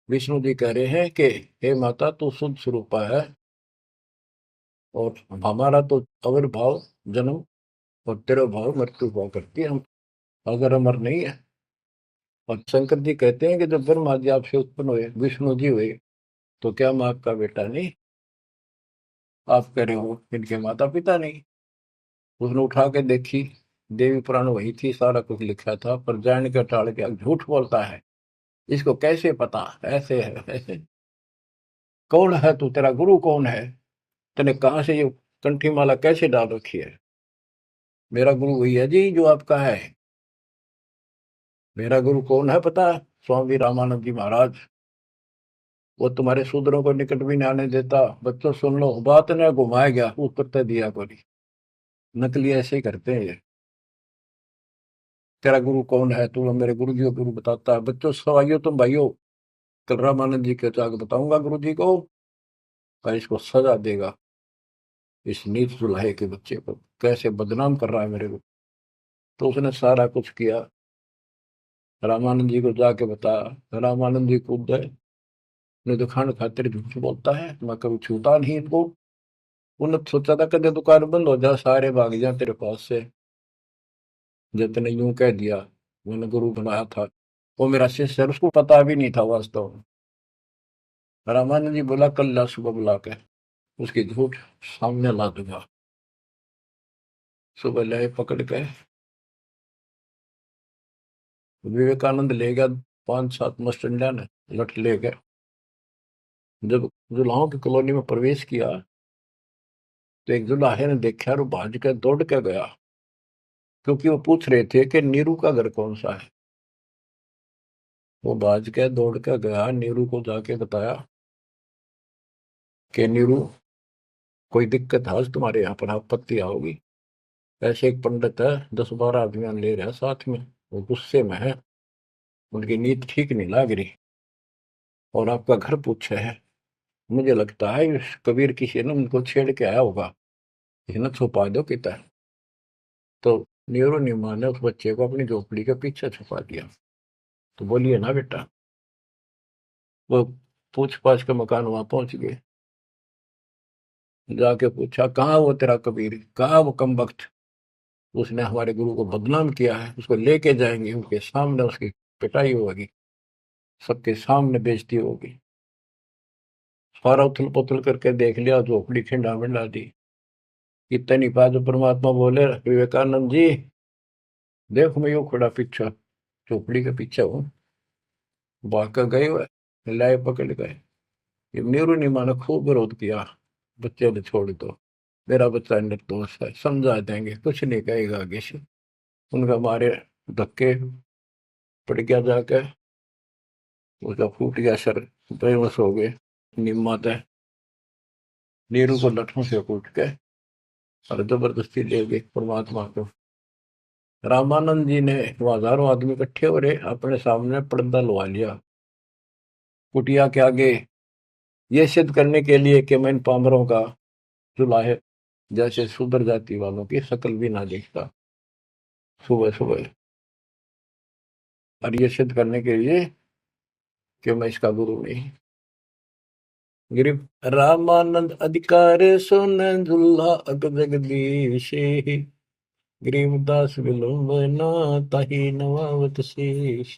विष्णु जी कह रहे हैं कि हे माता तू शुद्ध स्वरूपा है, और हमारा तो आविर्भाव जन्म और तेरा भाव मृत्यु हुआ करती है, हम अगर अमर नहीं है। और शंकर जी कहते हैं कि जब ब्रह्मा जी आपसे उत्पन्न हुए, विष्णु जी हुए, तो क्या मैं आपका बेटा नहीं? आप कह रहे हो इनके माता पिता नहीं। उसने उठा के देखी, देवी पुराण वही थी, सारा कुछ लिखा था, पर जान के टाल के झूठ बोलता है, इसको कैसे पता? ऐसे है ऐसे। कौन है तू, तेरा गुरु कौन है? तूने कहाँ से ये कंठी माला कैसे डाल रखी है? मेरा गुरु वही है जी जो आपका है। मेरा गुरु कौन है पता? स्वामी रामानंद जी महाराज। वो तुम्हारे शूद्रों को निकट भी नहीं आने देता। बच्चों सुन लो, बात ने घुमाया गया ऊपर तक दिया कोई। नकली ऐसे ही करते हैं ये। तेरा गुरु कौन है? तू मेरे गुरु जी को गुरु बताता है। बच्चों सवाइयो तुम भाइयों, कल रामानंद जी के जाकर बताऊंगा गुरु जी को, और इसको सजा देगा, इस नीच सुलहे के बच्चे को कैसे बदनाम कर रहा है मेरे को। तो उसने सारा कुछ किया, रामानंद जी को जाके बताया। रामानंद जी कूद गए, ने दुकान खातिर झूठ बोलता है, मैं कभी छूता नहीं इनको। उन्होंने सोचा था कदे दुकान बंद हो जा, सारे भाग जा तेरे पास से। जितने यूं कह दिया, मैंने गुरु बनाया था, वो मेरा शिष्य है, उसको पता भी नहीं था वास्तव में। रामानंद जी बोला कल ला सुबह बुला के उसकी झूठ सामने ला दूंगा। सुबह लाए पकड़ के, विवेकानंद ले गया 5-7 मस्टंडा ने लठ ले गए। जब जुलाहों की कॉलोनी में प्रवेश किया, तो एक जुलाहे ने देखा और वो भाज के दौड़ के गया, क्योंकि वो पूछ रहे थे कि नीरू का घर कौन सा है। वो भाज के दौड़ के गया, नीरू को जाके बताया कि नीरू कोई दिक्कत है आज तुम्हारे यहाँ पर, आपत्ति आओगी? ऐसे एक पंडित है, 10-12 अभियान ले रहा है साथ में, वो गुस्से में है, उनकी नीयत ठीक नहीं लग रही, और आपका घर पूछा है। मुझे लगता है इस कबीर किसी ने उनको छेड़ के आया होगा, इन्हें छुपा दो किता। तो नीरू नीमा ने उस बच्चे को अपनी झोपड़ी के पीछे छुपा दिया। तो बोलिए ना बेटा, वो पूछ पाछ के मकान वहां पहुंच गए, जाके पूछा कहाँ वो तेरा कबीर, कहाँ वो कम वक्त, उसने हमारे गुरु को बदनाम किया है, उसको लेके जाएंगे, उनके सामने उसकी पिटाई होगी, सबके सामने बेइज्जती होगी। सारा उथल पुथल करके देख लिया, झोपड़ी खिंडा मिंडा दी। इतनी बात जो परमात्मा बोले, विवेकानंद जी देखो मैं यूं खड़ा पीछे, झोपड़ी के पीछे हूँ, भाग गए हुए, लाए पकड़ गए। ये नीरू नीमा ने खूब विरोध किया, बच्चे ने छोड़ दो, मेरा बच्चा निर्दोष है, समझा देंगे, कुछ नहीं कहेगा आगे से। उनका मारे धक्के पड़ गया जाके, उसका फूट गया सर, बेहोश हो गए। निम्मा तय नीरू को लठों से कूट के और जबरदस्ती ले गए परमात्मा को। रामानंद जी ने, वो हजारों आदमी इकट्ठे हो रहे, अपने सामने पर्दा लगा लिया कुटिया के आगे, ये सिद्ध करने के लिए कि मैं इन पामरों का जुलाहे जैसे शूद्र जाति वालों की शकल भी ना देखता सुबह सुबह, और ये सिद्ध करने के लिए कि मैं इसका गुरु नहीं। गिरिव रामानंद अधिकार सुन दुल्हा अग जगदीश, गरीबदास विलंबना ताहि नवावत शेष।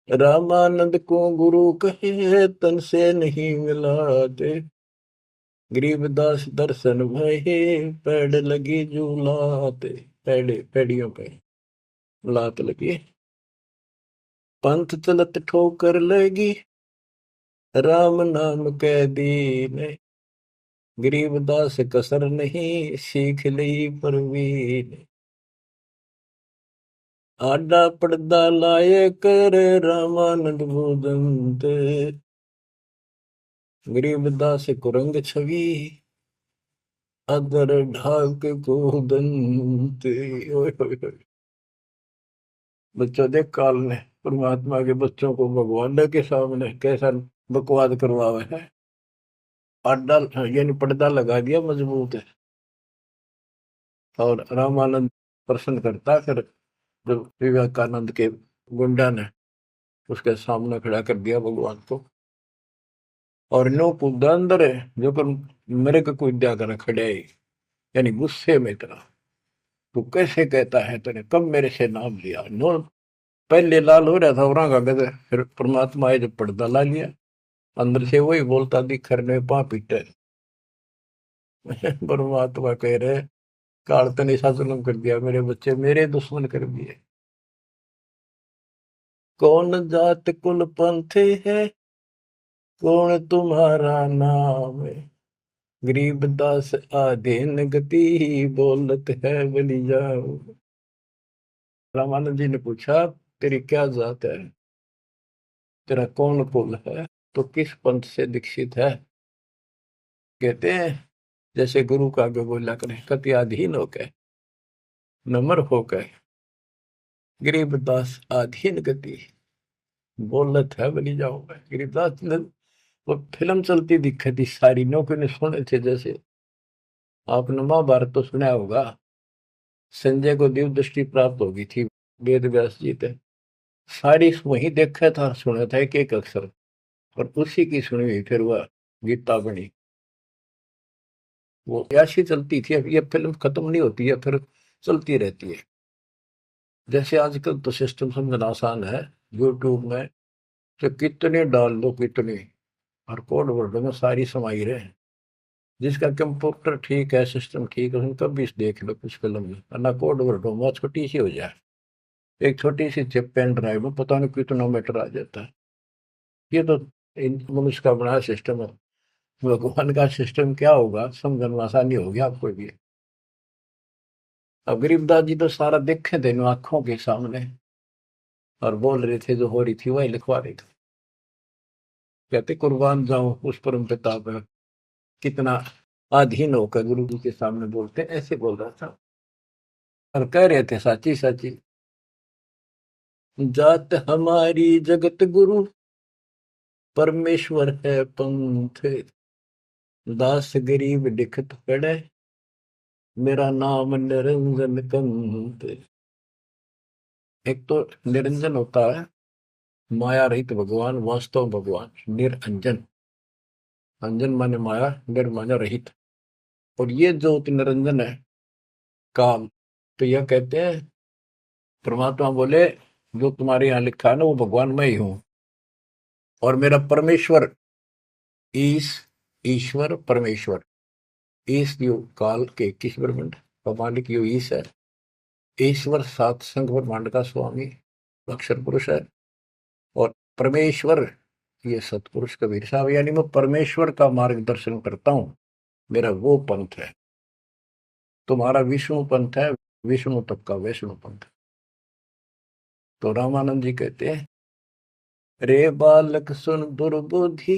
रामानंद को गुरु कहे तन से नहीं मिलाते, गरीबदास दर्शन भये पैड़ लगी झूलाते। पैड़े पैड़ियों पे लात लगी, पंथ चलत ठोकर लगी, राम नाम कै दीन। गरीबदास कसर नहीं, सीख ली परवीन। आडा पड़दा लाए कर, रामानंद भूदंत। गरीबदास कुरंग छवि, अदर ढाक को दंत। ओए होए होए। बच्चों देख काल ने परमात्मा के बच्चों को भगवान के सामने कैसा बकवाद करवावे है। आडा यानी पर्दा लगा दिया मजबूत है। और रामानंद प्रश्न करता, फिर जब विवेकानंद के गुंडा ने उसके सामने खड़ा कर दिया भगवान को, और नो कूदा अंदर है जो कर मेरे को कूदा कर खड़े ही, यानी गुस्से में इतना, तू कैसे कहता है, तूने कब मेरे से नाम लिया। नो पहले लाल हो रहा था और का गदे, फिर परमात्मा आए जब पर्दा ला लिया, अंदर से वही बोलता दिखर में पा पीटे। परमात्मा कह रहे काल तने ऐसा जुल्म कर दिया, मेरे बच्चे मेरे दुश्मन कर दिए। कौन जात कुल पंथ है, कौन तुम्हारा नाम है। गरीबदास आधीन गति, बोलत है बलि जाओ। रामानंद जी ने पूछा तेरी क्या जात है, तेरा कौन कुल है, तो किस पंथ से दीक्षित है। कहते हैं जैसे गुरु का आगे बोला करें, कति अधीन होकर नम्र होकर, गरीबदास आधीन गति, बोलत है बलि जाओ। गरीबदास ने वो फिल्म चलती दिखी थी सारी, नौकरी ने सुने थे। जैसे आपने महाभारत तो सुना होगा, संजय को दिव्य दृष्टि प्राप्त होगी थी वेद व्यास जी थे, सारी वही देखा था सुना था एक एक अक्षर, और उसी की सुनी हुई फिर वह गीता बनी। वो ऐसी चलती थी। अब ये फिल्म खत्म नहीं होती है, फिर चलती रहती है। जैसे आजकल तो सिस्टम समझना आसान है, यूट्यूब में तो कितने डाल दो कितने, और कोड वर्ड में सारी समाई रहे। जिसका कंप्यूटर ठीक है, सिस्टम ठीक है, उसने कभी देख लो कुछ फिल्म में, ना कोड वर्ड हो छोटी सी हो जाए, एक छोटी सी चिप पेन ड्राइव में पता नहीं कितना मीटर आ जाता है। ये तो मनुष्य का बना सिस्टम है। भगवान का सिस्टम क्या होगा समझना आसानी होगी आपको भी। अब गरीबदास जी तो सारा देखे थे आंखों के सामने, और बोल रहे थे जो हो रही थी वही लिखवा रहे थे। कहते कुर्बान जाऊं उस परम पिता पर, कितना अधीन होकर गुरु जी के सामने बोलते, ऐसे बोल रहा था। और कह रहे थे साची साची, जात हमारी जगत गुरु, परमेश्वर है पंथ। दास गरीब दिखत पड़े, मेरा नाम निरंजन कंत। एक तो निरंजन होता है माया रहित भगवान, वास्तव भगवान निरंजन। अंजन माने माया, निर माने रहित। और ये जो निरंजन है काल, तो यह कहते हैं परमात्मा बोले जो तुम्हारे यहाँ लिखा है ना वो भगवान मैं ही हूं, और मेरा परमेश्वर ईश, ईश्वर परमेश्वर, ईश यो काल के 21 ब्रह्मांड का मालिक यो ईश है। ईश्वर सात संघ ब्रह्मांड का स्वामी अक्षर पुरुष है, और परमेश्वर ये सतपुरुष कबीर साहब, यानी मैं परमेश्वर का मार्गदर्शन करता हूं, मेरा वो पंथ है। तुम्हारा विष्णु पंथ है, विष्णु तक का वैष्णु पंथ। तो रामानंद जी कहते हैं, रे बालक सुन दुर्बुद्धि,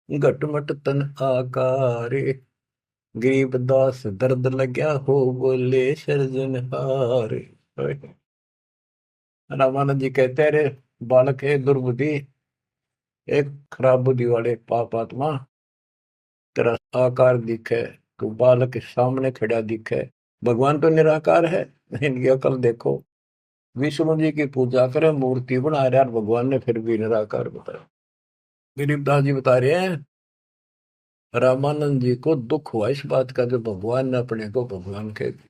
घटमट तन आकारे। गरीबदास दर्द लग्या हो, बोले सृजनहार। रामानंद जी कहते हैं, रे बालक है दुर्बुद्धि, एक खराब बुद्धि वाले पाप आत्मा, तेरा आकार दिखे, तू बालक के सामने खड़ा दिखे। भगवान तो निराकार है, इनकी अकल देखो। विष्णु जी की पूजा करे, मूर्ति बना रहे, और भगवान ने फिर भी निराकार बताया। गरीबदास जी बता रहे हैं रामानंद जी को दुख हुआ इस बात का, जो भगवान ने अपने को भगवान कह दिया।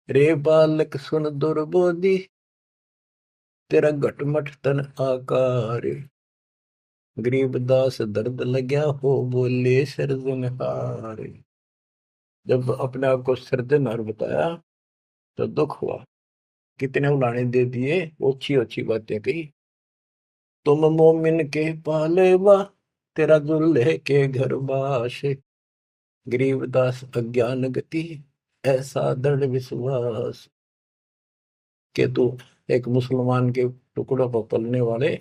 रे बालक सुन दुर्बोधि, तेरा घटमट तन आकार। गरीबदास दर्द लग्या हो, बोले सृजनहार। जब अपने आप को सृजनहार बताया तो दुख हुआ। कितने उलाने दे दिए, अच्छी अच्छी बातें कही। तुम मोमिन के पालेवा, तेरा दुल्हे के घर बाश। गरीबदास अज्ञान गति, ऐसा दृढ़ विश्वास। के तू एक मुसलमान के टुकड़ों पर पलने वाले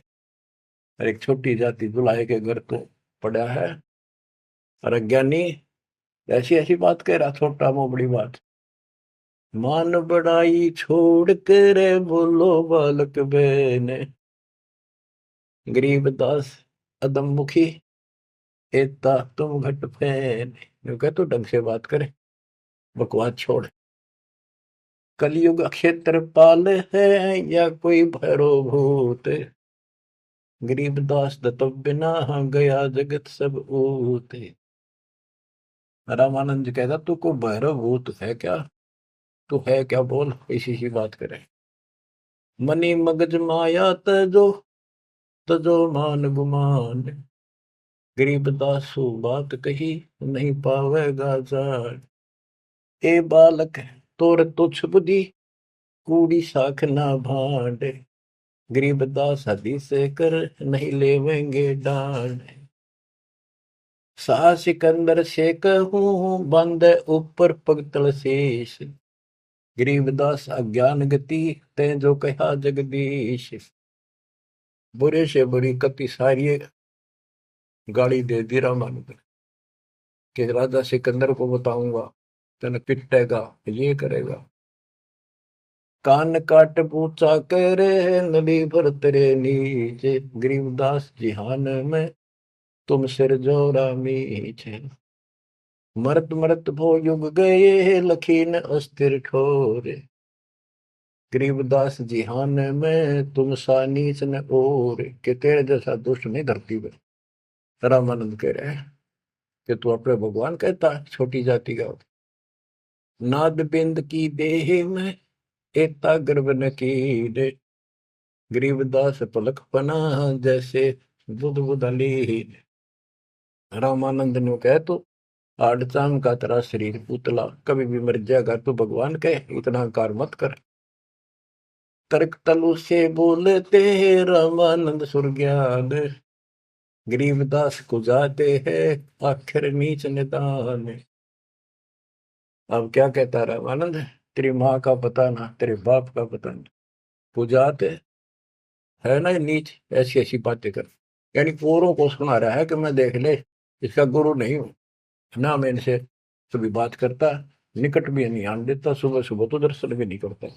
और एक छोटी जाति दुल्हे के घर तो पड़ा है, और अज्ञानी ऐसी ऐसी बात कह रहा, छोटा मो बड़ी बात। मान बड़ाई छोड़ कर बोलो बालक बहने, गरीबदास अदम मुखी, एता तुम घट फैन। यूं कह, तो ढंग से बात करे, बकवास छोड़। कलयुग क्षेत्रपाल है या कोई भैरो भूत, गरीबदास दत्त बिना गया जगत सब ऊत। रामानंद जी कहता, तू को भैरव भूत है क्या, तू है क्या, बोल। इसी सी बात करे। मनी मगज माया तजो, तजो मान गुमान, गरीबदास सु बात कही, नहीं पावेगा जान। ए बालक तोर तुच्छ बुद्धि, कूड़ी साख ना भांड, गरीबदास हदीस कर नहीं लेवेंगे डांड। सा सिकंदर से कहूँ बंद ऊपर पगतल शेष, गरीबदास अज्ञान गति, ते जो कहा जगदीश। बुरे से बुरी कति सारी गाड़ी दे दी रामानंद कि राजा सिकंदर को बताऊंगा, तेने पिटेगा, ये करेगा। कान काट पूछा करे, नली भर तेरे नीचे, गरीबदास जिहान में तुम सिर जोरा मीचे। मरत मरत भो युग गए, लखीन अस्थिर ठोरे, गरीबदास जिहान में तुम सा नीच न और, के तेरे जैसा दुष्ट नहीं धरती में। रामानंद कह रहे हैं कि तू अपने भगवान कहता है छोटी जाति का। नाद बिंद की देह में एता गर्भ न कीरे, गरीबदास पलक पना जैसे बुध बुधली। रामानंद ने कह, तो आड़चाम का तेरा शरीर पुतला, कभी भी मर जाएगा, तू भगवान कहे, इतना कार मत कर। तर्क तलु से बोलते रामानंद सुरज्ञान, गरीबदास को जाते हैं आखिर नीच निदान। अब क्या कहता रामानंद, तेरी माँ का पता ना, तेरे बाप का पता ना, पुजाते है ना नीच, ऐसी ऐसी बातें कर। यानी औरों को सुना रहा है कि मैं देख ले इसका गुरु नहीं हूं ना, मैं इनसे कभी बात करता, निकट भी नहीं आने देता, सुबह सुबह तो दर्शन भी नहीं करता।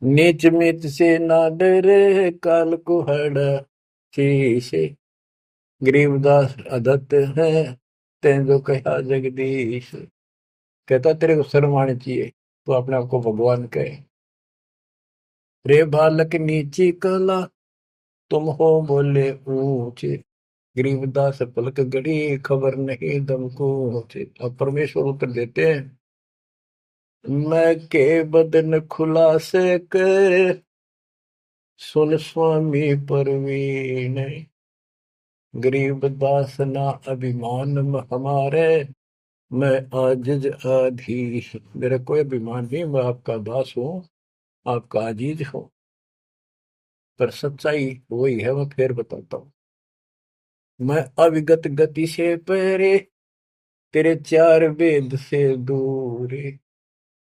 नीच मीच से ना डरे, काल को हड़ा शीशे, गरीबदास अदत्त है, तें जो कहा जगदीश। कहता तेरे को शर्म आनी चाहिए, तो अपने आप को भगवान कहे। रे बालक नीची कला, तुम हो बोले ऊंचे, गरीबदास पलक गड़ी, खबर नहीं दम को। अब परमेश्वर उत्तर देते हैं, मैं के बदन खुलासे कर, सुन स्वामी परवीन, गरीबदास ना अभिमान हमारे, मैं आजिज आधीश। मेरा कोई अभिमान नहीं, मैं आपका दास हूँ, आपका अजीज हूँ, पर सच्चाई वही है, मैं फिर बताता हूँ। मैं अविगत गति से परे, तेरे चार वेद से दूर,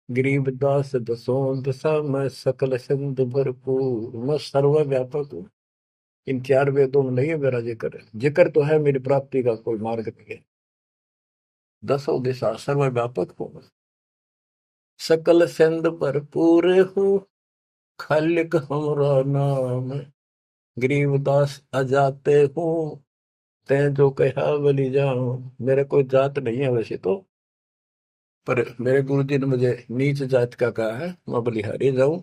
गरीबदास दसों दशा मैं सकल संत भरपूर। मैं सर्वव्यापक हूँ, इन चार वेदों में नहीं है मेरा जिक्र, जिक्र तो है मेरी प्राप्ति का कोई मार्ग नहीं है। दसों दिशा सर्वव्यापक हूँ, सकल संत भरपूर हूँ, खालिक हमरा नाम, गरीबदास अजाते हूँ, तैं जो कहा बलि जाऊं। मेरा कोई जात नहीं है वैसे तो, पर मेरे गुरु जी ने मुझे नीच जात का कहा है, मैं बलिहारी जाऊं,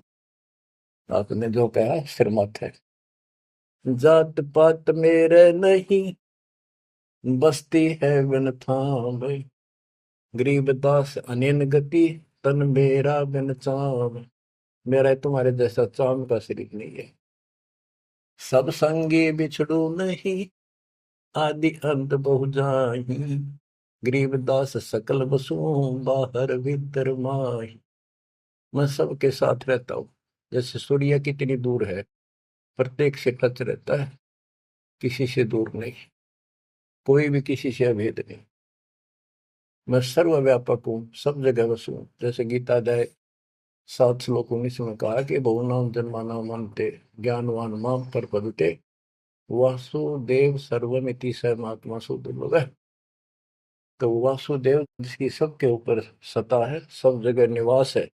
आपने जो कहा सिर मत है। जात पात मेरे नहीं, बस्ती है बिन थाम, गरीबदास अनिन गति, तन मेरा बिन चाम। मेरा तुम्हारे जैसा चाम का शरीर नहीं है। सब संगी बिछड़ू नहीं, आदि अंत बहु जाही, गरीबदास सकल बसु, बाहर भीतर माही। मैं सबके साथ रहता हूँ। जैसे सूर्य कितनी दूर है, प्रत्येक से टच रहता है, किसी से दूर नहीं, कोई भी किसी से अभेद नहीं। मैं सर्वव्यापक हूँ, सब जगह बसूं। जैसे गीता अध्याय 7 श्लोक 19 में कहा कि बहुनाम जन्माना मनते ज्ञानवान माम प्रपद्यते वासुदेव सर्वमिति स महात्मा सुदुर्लभ है। तो वासुदेव जिसकी सबके ऊपर सत्ता है, सब जगह निवास है,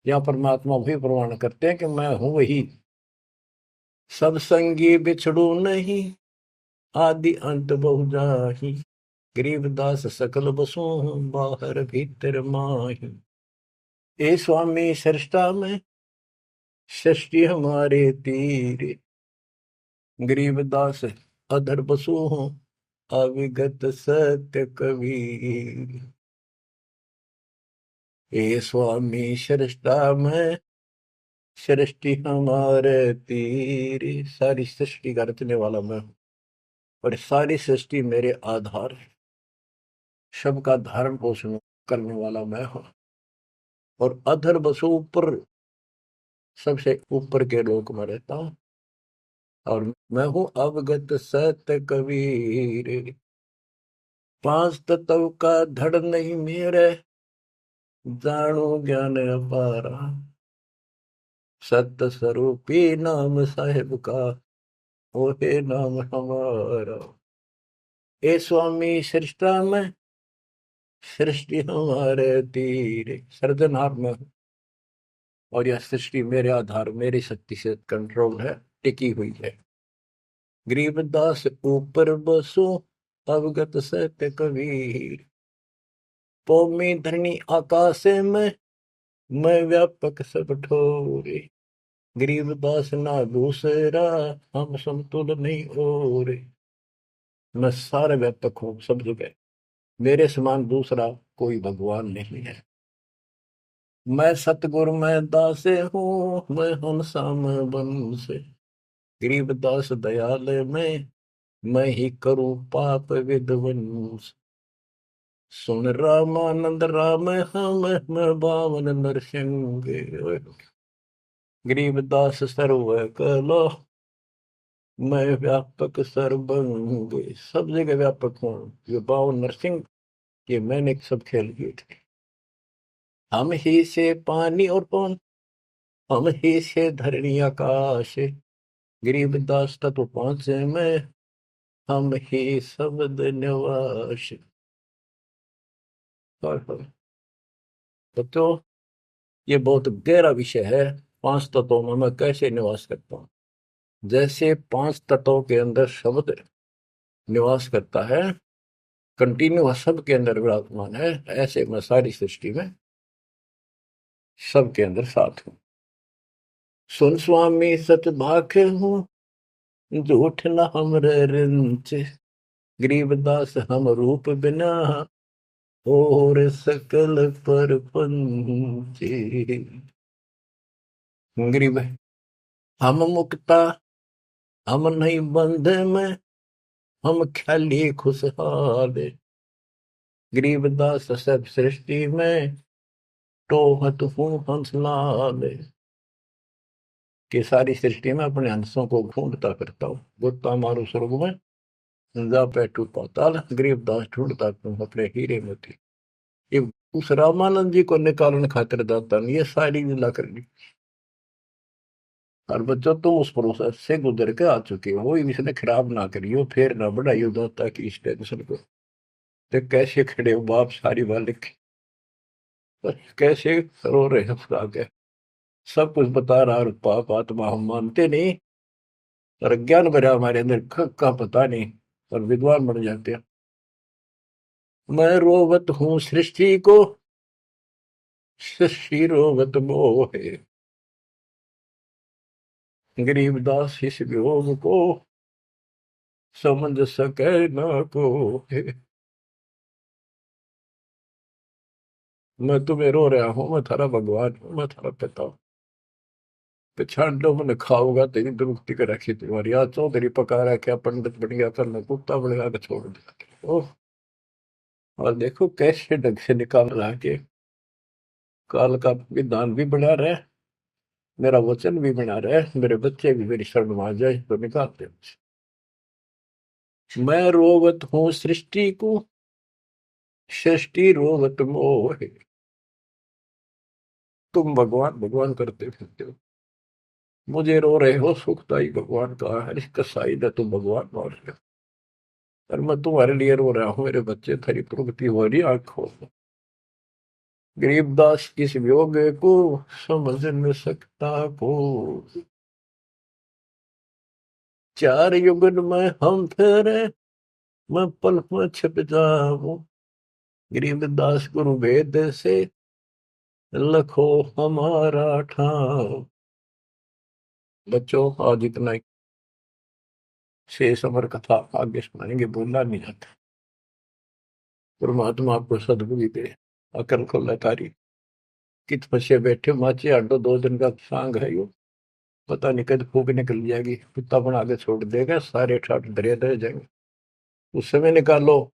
यहाँ परमात्मा भी प्रमाण करते हैं कि मैं हूं वही। सब संगी बिछड़ू नहीं, आदि अंत बहु जाहि, गरीबदास सकल बसु बाहर भीतर माही। ए स्वामी सृष्टा में सृष्टि हमारे तीर, गरीबदास अधर बसु हूँ अविगत सत्य कबीर। ए स्वामी सृष्टा में सृष्टि हमारे तीर, सारी सृष्टि का रचने वाला मैं हूँ और सारी सृष्टि मेरे आधार है। सबका धारण पोषण करने वाला मैं हूँ और अधर बसु ऊपर, सबसे ऊपर के लोक में रहता हूँ और मैं हूँ अवगत सत्य कबीर। पांच तत्व का धड़ नहीं मेरे, जानो ज्ञान अपारा, सत्य स्वरूपी नाम साहेब का, ओहे नाम हमारा। ए स्वामी सृष्टा में सृष्टि हमारे तीर, सृजनहार में हूँ और यह सृष्टि मेरे आधार, मेरी शक्ति से कंट्रोल है, टिकी हुई है। गरीबदास ऊपर बसो अवगत सत्य कबीर। पौमी धरणी आकाश में मैं व्यापक सब ठोरे, गरीबदास ना दूसरा हम समतुल नहीं और। मैं सारे व्यापक हूँ सब जगह, मेरे समान दूसरा कोई भगवान नहीं है। मैं सतगुरु मैं दासे हूँ, मैं हंसाम बन से, गरीबदास दयाल में मैं ही करूँ पाप विध्वंस। सुन रामानंद राम हम मैं बावन नरसिंह, गरीबदास सर्व कलो मैं व्यापक सर्वंग। सब जगह व्यापक हूँ। ये बावन नरसिंह, ये मैंने सब खेल किए थे। हम ही से पानी और पवन, हम ही से धरणी आकाश, गरीबदास तत्व पहुंचे में हम ही शब्द निवास। तो ये बहुत गहरा विषय है। पांच तत्वों में मैं कैसे निवास करता हूँ। जैसे पांच तत्वों के अंदर शब्द निवास करता है, कंटिन्यू सबके अंदर विराजमान है, ऐसे मैं सारी सृष्टि में सबके अंदर साथ हूँ। सुन स्वामी सच भाखे हूँ, झूठ न हमरे रिंच, गरीबदास हम रूप बिना और सकल पर पंचे। गरीब हम मुक्ता, हम नहीं बंध में, हम ख्याली खुशहाल, गरीबदास सब सृष्टि में टोहत हूँ हंसलाल। कि सारी सृष्टि में अपने हंसों को ढूंढता करता हूँ। गोता मारू स्वर्ग में जा बैठू पाताल, गरीबदास ढूंढता तुम अपने हीरे मोती। ये उस रामानंद जी को निकालने खातिर दाता नहीं, ये सारी लीला करनी। और बच्चों तुम उस प्रोसेस से गुजर के आ चुके हो, इसने खराब ना करियो, फिर ना बढ़ाइयो दाता की इस टेंशन को। तो कैसे खड़े हो बाप सारी बात लिख, कैसे रो रहे हो आगे, सब कुछ बता रहा और पाप आत्मा हम मानते नहीं और ज्ञान भरा हमारे अंदर का पता नहीं और विद्वान बन जाते हैं। मैं रोवत हूँ सृष्टि को, सृष्टि रोवत मोहे, गरीबदास इस वियोग को समझ सके न को। मैं तुम्हें रो रहा हूँ, मैं थारा भगवान हूँ, मैं थारा पिता हूँ। पिछाड़ लो मैंने खाऊंगा तेरी दुरुक्ति कर रखी तुम्हारी, आज चौधरी पका रहा क्या पंडित बन गया, करना कुत्ता बन गया छोड़ दिया। ओह, और देखो कैसे ढंग से निकाल रहा के काल का विधान भी बना रहे, मेरा वचन भी बना रहे, मेरे बच्चे भी मेरी शरण में आ जाए तो निकालते हैं। मैं रोवत हूँ सृष्टि को, सृष्टि रोवत मोह। तुम भगवान भगवान करते फिरते हो, मुझे रो रहे हो, सुखदाई भगवान का है, इसका साइड है, तुम भगवान मान रहे हो। और मैं तुम्हारे लिए रो रहा हूँ, मेरे बच्चे थारी प्रगति हो रही आंखों में। गरीबदास इस वियोग को समझ न सकता को, चार युगन में हम फेरे, मैं पल में छिप जाऊं। गरीबदास गुरु वेद से लखो हमारा ठाव। बच्चों आज इतना ही, शेष अमर कथा आगे सुनाएंगे, बोलना नहीं जाता। परमात्मा आपको सदबुद्धि दे, अकल खोले तारी। कित फंसे बैठे माचे आडो, 2 दिन का सांग है यो, पता नहीं कद फूक निकल जाएगी, कुत्ता बना के छोड़ देगा, सारे ठाट दरिया दे जाएंगे। उस समय निकालो,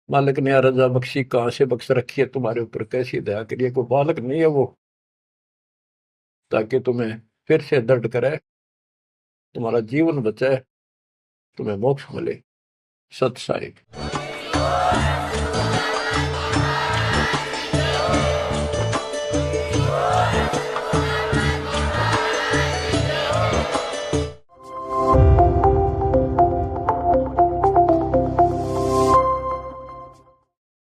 मालिक ने रजा बख्शी, कहां से बख्श रखी है तुम्हारे ऊपर, कैसी दया करिए, कोई बालक नहीं है वो, ताकि तुम्हें फिर से दर्द करे, तुम्हारा जीवन बचाए, तुम्हें मोक्ष मिले। सत साई।